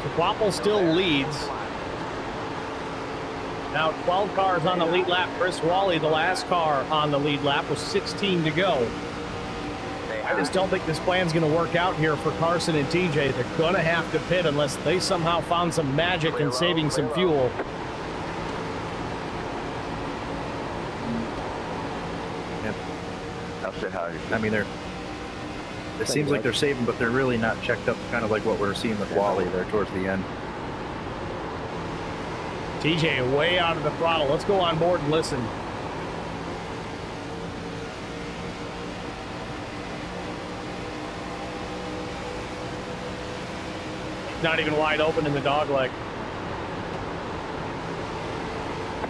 [SPEAKER 1] So Quapple still leads. Now 12 cars on the lead lap. Chris Wally, the last car on the lead lap, with 16 to go. I just don't think this plan's going to work out here for Carson and TJ. They're going to have to pit unless they somehow found some magic in saving some fuel.
[SPEAKER 5] I mean, it seems like they're saving, but they're really not checked up, kind of like what we're seeing with Wally there towards the end.
[SPEAKER 1] TJ way out of the throttle. Let's go on board and listen. Not even wide open in the dog leg.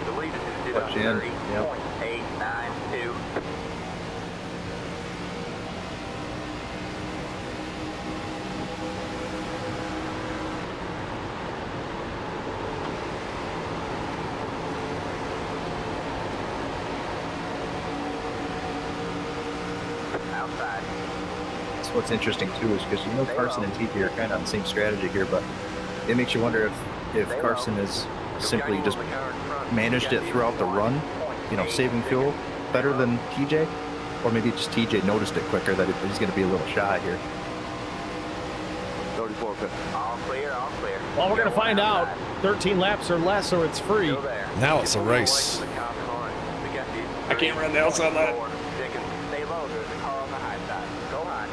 [SPEAKER 6] The lead is
[SPEAKER 5] Watch in.
[SPEAKER 6] 30.892. Outside.
[SPEAKER 5] What's interesting too is because Carson and TJ are kind of on the same strategy here, but it makes you wonder if Carson has simply just managed it throughout the run, saving fuel better than TJ, or maybe just TJ noticed it quicker that he's going to be a little shy here.
[SPEAKER 6] 34. All clear, all clear.
[SPEAKER 1] Well, we're going to find out. 13 laps or less, or it's free.
[SPEAKER 2] Now it's a race.
[SPEAKER 7] I can't run the outside lap.
[SPEAKER 6] Stay low. There's a car on the high side. Go high.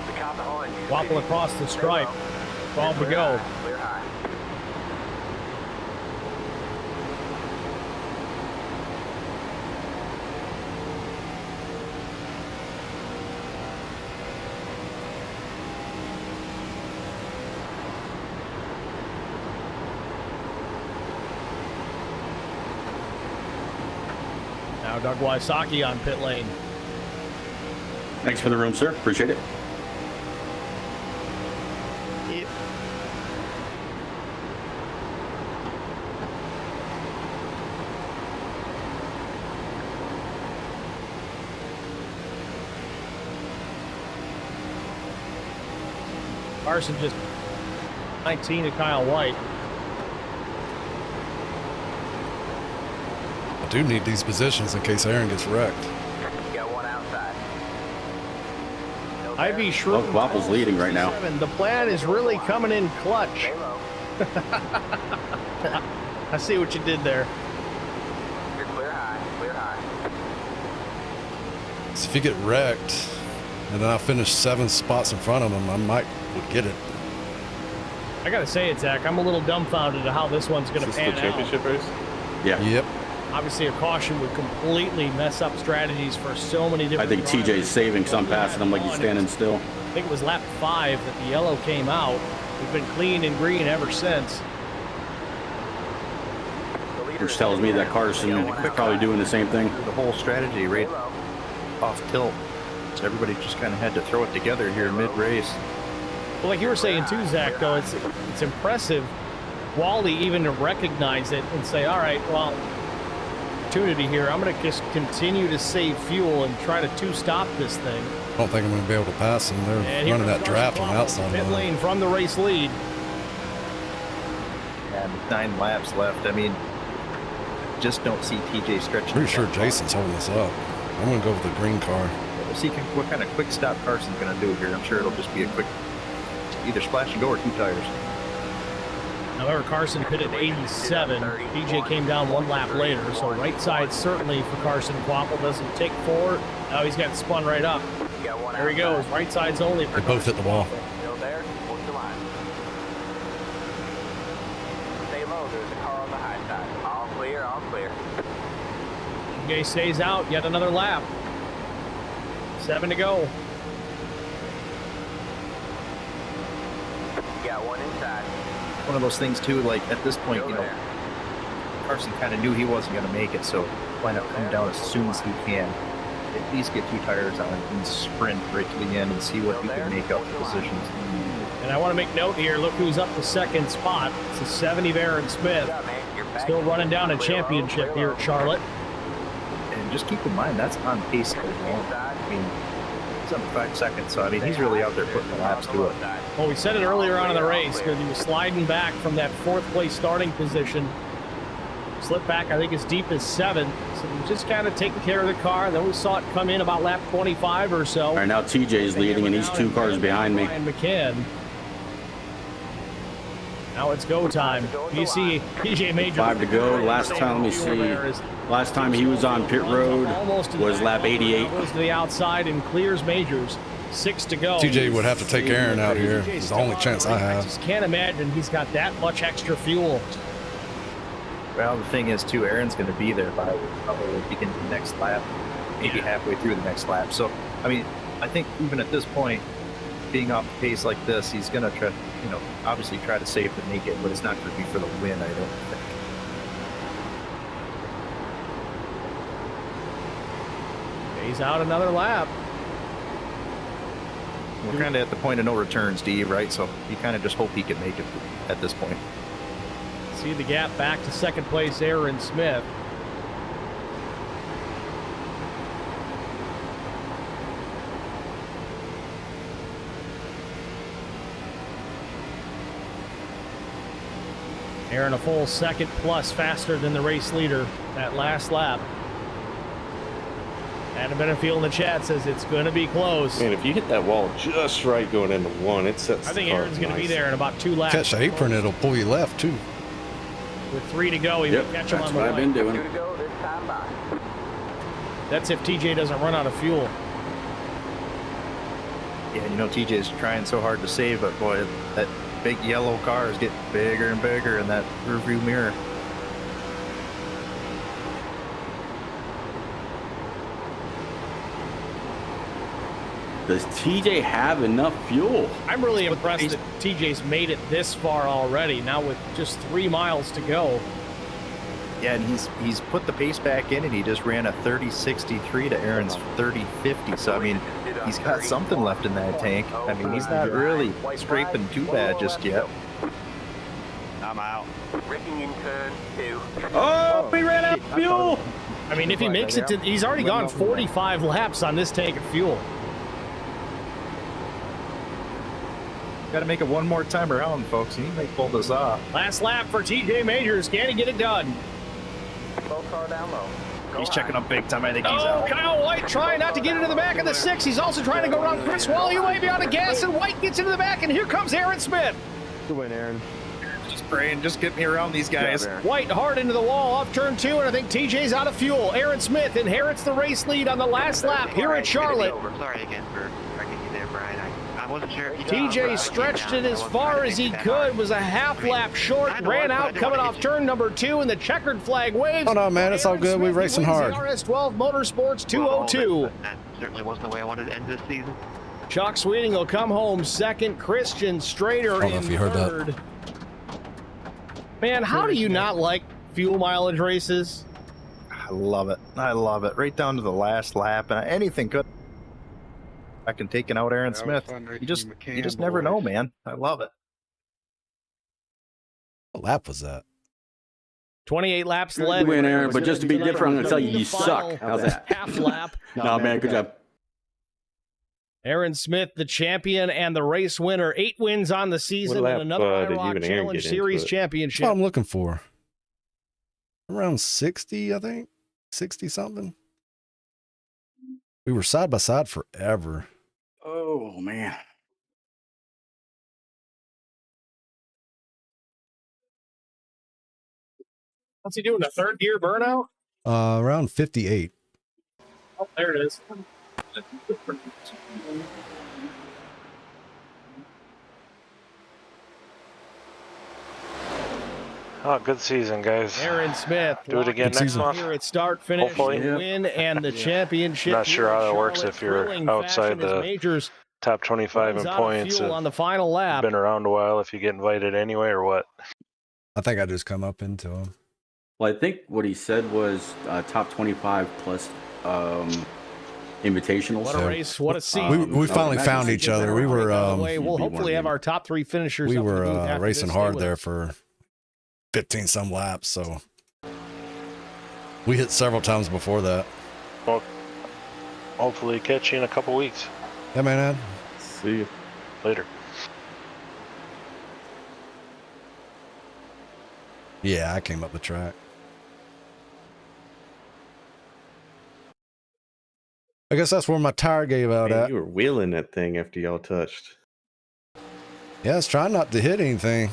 [SPEAKER 6] The cop behind you.
[SPEAKER 1] Wobble across the stripe. 12 to go.
[SPEAKER 6] Clear high.
[SPEAKER 1] Now Doug Wysocki on pit lane.
[SPEAKER 3] Thanks for the room, sir. Appreciate it.
[SPEAKER 8] Yep.
[SPEAKER 1] Carson just 19 to Kyle White.
[SPEAKER 2] I do need these positions in case Aaron gets wrecked.
[SPEAKER 6] Got one outside.
[SPEAKER 1] Ivy Shrew.
[SPEAKER 3] Well, Waffle's leading right now.
[SPEAKER 1] The plan is really coming in clutch.
[SPEAKER 6] Stay low.
[SPEAKER 1] I see what you did there.
[SPEAKER 6] You're clear high. Clear high.
[SPEAKER 2] So if you get wrecked, and then I finish 7 spots in front of him, I would get it.
[SPEAKER 1] I gotta say it, Zach. I'm a little dumbfounded at how this one's gonna
[SPEAKER 7] Is this
[SPEAKER 1] pan
[SPEAKER 7] the championship race?
[SPEAKER 3] Yeah.
[SPEAKER 2] Yep.
[SPEAKER 1] Obviously, a caution would completely mess up strategies for so many different.
[SPEAKER 3] I think TJ's saving some passing him like he's standing still.
[SPEAKER 1] I think it was lap 5 that the yellow came out. We've been clean and green ever since.
[SPEAKER 3] Which tells me that Carson is probably doing the same thing.
[SPEAKER 5] The whole strategy right off tilt. So everybody just kind of had to throw it together here mid-race.
[SPEAKER 1] Well, like you were saying too, Zach, though, it's impressive, Wally, even to recognize it and say, all right, well, opportunity here. I'm going to just continue to save fuel and try to two-stop this thing.
[SPEAKER 2] I don't think I'm going to be able to pass them. They're running that draft on the outside.
[SPEAKER 1] Pit lane from the race lead.
[SPEAKER 5] And 9 laps left. I mean, just don't see TJ stretching.
[SPEAKER 2] Pretty sure Jason's holding us up. I'm going to go with the green car.
[SPEAKER 5] We'll see what kind of quick stop Carson's going to do here. I'm sure it'll just be a quick either splash and go or 2 tires.
[SPEAKER 1] However, Carson pitted 87. DJ came down 1 lap later, so right side certainly for Carson. Quapple doesn't take 4. Now he's got spun right up. There he goes. Right side's only for
[SPEAKER 2] They both hit the wall.
[SPEAKER 6] Still there. Hold the line. Stay low. There's a car on the high side. All clear. All clear.
[SPEAKER 1] DJ stays out. Yet another lap. 7 to go.
[SPEAKER 6] Got one inside.
[SPEAKER 5] One of those things too, like at this point, you know, Carson kind of knew he wasn't going to make it, so why not come down as soon as he can? At least get 2 tires on and sprint right to the end and see what he can make up the positions.
[SPEAKER 1] And I want to make note here, look who's up the 2nd spot. It's a 70 of Aaron Smith. Still running down a championship here at Charlotte.
[SPEAKER 5] And just keep in mind, that's on pace. I mean, he's under 5 seconds, so I mean, he's really out there putting the laps to it.
[SPEAKER 1] Well, we said it earlier on in the race because he was sliding back from that 4th place starting position. Slipped back, I think, as deep as 7. So he just kind of taking care of the car. Then we saw it come in about lap 25 or so.
[SPEAKER 3] All right, now TJ's leading, and he's 2 cars behind me.
[SPEAKER 1] Ryan McCann. Now it's go time. You see PJ Major.
[SPEAKER 3] 5 to go. Last time, let me see. Last time he was on pit road was lap 88.
[SPEAKER 1] Goes to the outside and clears Majors. 6 to go.
[SPEAKER 2] TJ would have to take Aaron out here. It's the only chance I have.
[SPEAKER 1] I just can't imagine he's got that much extra fuel.
[SPEAKER 5] Well, the thing is, too, Aaron's going to be there by probably beginning the next lap, maybe halfway through the next lap. So, I mean, I think even at this point, being off the pace like this, he's going to try, you know, obviously try to save to make it, but it's not going to be for the win, I don't think.
[SPEAKER 1] He's out another lap.
[SPEAKER 5] We're kind of at the point of no return, Steve, right? So you kind of just hope he can make it at this point.
[SPEAKER 1] See the gap back to 2nd place, Aaron Smith. Aaron a full 2nd plus faster than the race leader that last lap. Adam Benefield in the chat says it's going to be close.
[SPEAKER 7] Man, if you hit that wall just right going into 1, it sets
[SPEAKER 1] I think
[SPEAKER 7] the car
[SPEAKER 1] Aaron's going to be
[SPEAKER 7] nice.
[SPEAKER 1] there in about 2 laps.
[SPEAKER 2] Catch the apron, it'll pull you left too.
[SPEAKER 1] With 3 to go, he will catch him
[SPEAKER 3] That's
[SPEAKER 1] on the
[SPEAKER 3] what I've been
[SPEAKER 1] line.
[SPEAKER 3] doing.
[SPEAKER 6] 2 to go. This time by.
[SPEAKER 1] That's if TJ doesn't run out of fuel.
[SPEAKER 5] Yeah, you know, TJ's trying so hard to save, but boy, that big yellow car is getting bigger and bigger in that rearview mirror.
[SPEAKER 3] Does TJ have enough fuel?
[SPEAKER 1] I'm really impressed that TJ's made it this far already, now with just 3 miles to go.
[SPEAKER 5] Yeah, and he's put the pace back in, and he just ran a 30.63 to Aaron's 30.50. So, I mean, he's got something left in that tank. I mean, he's not really scraping too bad just yet.
[SPEAKER 6] I'm out. Braking in turn 2.
[SPEAKER 3] Oh, he ran out of fuel!
[SPEAKER 1] I mean, if he makes it to, he's already gone 45 laps on this tank of fuel.
[SPEAKER 5] Got to make it one more time around, folks. He may pull this off.
[SPEAKER 1] Last lap for TJ Majors. Can he get it done?
[SPEAKER 6] Slow car down low.
[SPEAKER 5] He's checking up big time. I think he's
[SPEAKER 1] Oh,
[SPEAKER 5] out.
[SPEAKER 1] Kyle White trying not to get into the back of the 6. He's also trying to go around Chris Wally way beyond the gas, and White gets into the back, and here comes Aaron Smith.
[SPEAKER 8] Good win, Aaron.
[SPEAKER 5] Just praying, just get me around these guys.
[SPEAKER 1] White hard into the wall off turn 2, and I think TJ's out of fuel. Aaron Smith inherits the race lead on the last lap here at Charlotte.
[SPEAKER 8] Sorry again for wrecking you there, Brian. I wasn't sure if you
[SPEAKER 1] TJ stretched it as far as he could, was a half lap short, ran out coming off turn number 2, and the checkered flag waves.
[SPEAKER 2] Oh no, man, it's all good. We're racing hard.
[SPEAKER 1] RS12 Motorsports 202.
[SPEAKER 8] That certainly wasn't the way I wanted to end this season.
[SPEAKER 1] Chuck Sweeting will come home second. Christian Strader in third. Man, how do you not like fuel mileage races?
[SPEAKER 5] I love it. I love it. Right down to the last lap, and anything could. I can taking out Aaron Smith. You just never know, man. I love it.
[SPEAKER 2] What lap was that?
[SPEAKER 1] 28 laps led.
[SPEAKER 3] Win, Aaron, but just to be different, I'm going to tell you, you suck. How's that?
[SPEAKER 1] Half lap.
[SPEAKER 3] No, man, good job.
[SPEAKER 1] Aaron Smith, the champion and the race winner. 8 wins on the season and another IROC Challenge Series championship.
[SPEAKER 2] That's what I'm looking for. Around 60, I think. 60 something. We were side by side forever.
[SPEAKER 3] Oh, man.
[SPEAKER 1] What's he doing? A third gear burnout?
[SPEAKER 2] Around 58.
[SPEAKER 1] Oh, there it is.
[SPEAKER 4] Oh, good season, guys.
[SPEAKER 1] Aaron Smith.
[SPEAKER 4] Do it again next month.
[SPEAKER 1] Here at start, finish,
[SPEAKER 4] Hopefully.
[SPEAKER 1] win, and the championship.
[SPEAKER 4] Not sure how that works if you're outside the
[SPEAKER 1] majors.
[SPEAKER 4] top 25 in points.
[SPEAKER 1] On the final lap.
[SPEAKER 4] Been around a while. If you get invited anyway, or what?
[SPEAKER 2] I think I just come up into him.
[SPEAKER 3] Well, I think what he said was top 25 plus invitationals.
[SPEAKER 1] What a race! What a season!
[SPEAKER 2] We finally found each other. We were.
[SPEAKER 1] We'll hopefully have our top 3 finishers.
[SPEAKER 2] We were racing hard there for 15 some laps, so we hit several times before that.
[SPEAKER 4] Well, hopefully catch you in a couple weeks.
[SPEAKER 2] Yeah, man.
[SPEAKER 7] See you
[SPEAKER 4] later.
[SPEAKER 2] Yeah, I came up the track. I guess that's where my tire gave out at.
[SPEAKER 7] You were wheeling that thing after y'all touched.
[SPEAKER 2] Yeah, I was trying not to hit anything.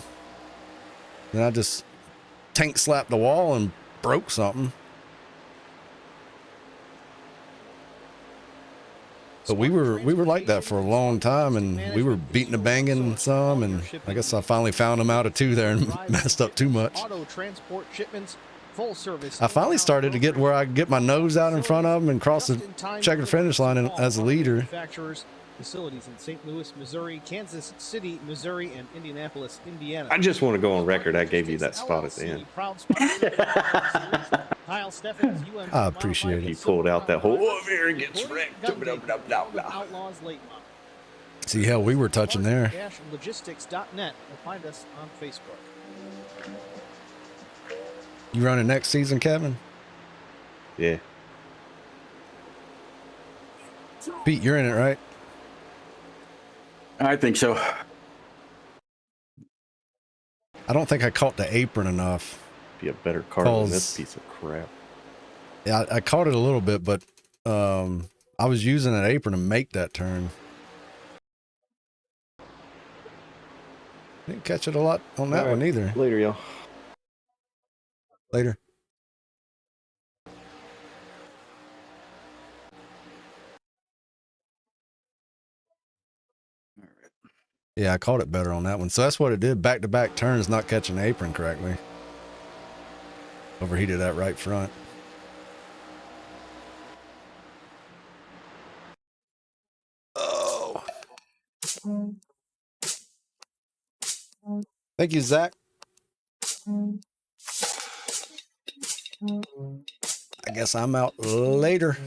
[SPEAKER 2] Then I just tank slapped the wall and broke something. But we were like that for a long time, and we were beating and banging some, and I guess I finally found them out of 2 there and messed up too much.
[SPEAKER 10] Auto transport shipments, full service.
[SPEAKER 2] I finally started to get where I could get my nose out in front of them and cross the checkered finish line as a leader.
[SPEAKER 10] Manufacturers, facilities in St. Louis, Missouri, Kansas City, Missouri, and Indianapolis, Indiana.
[SPEAKER 7] I just want to go on record. I gave you that spot at the end.
[SPEAKER 2] I appreciate it.
[SPEAKER 7] He pulled out that whole over here and gets wrecked.
[SPEAKER 2] See, hell, we were touching there.
[SPEAKER 10] Logistics.net. Find us on Facebook.
[SPEAKER 2] You running next season, Kevin?
[SPEAKER 7] Yeah.
[SPEAKER 2] Pete, you're in it, right?
[SPEAKER 3] I think so.
[SPEAKER 2] I don't think I caught the apron enough.
[SPEAKER 7] Be a better car than this piece of crap.
[SPEAKER 2] Yeah, I caught it a little bit, but I was using an apron to make that turn. Didn't catch it a lot on that one either.
[SPEAKER 7] Later, y'all.
[SPEAKER 2] Later. Yeah, I caught it better on that one. So that's what it did. Back-to-back turns, not catching the apron correctly. Overheated that right front. Oh. Thank you, Zach. I guess I'm out later.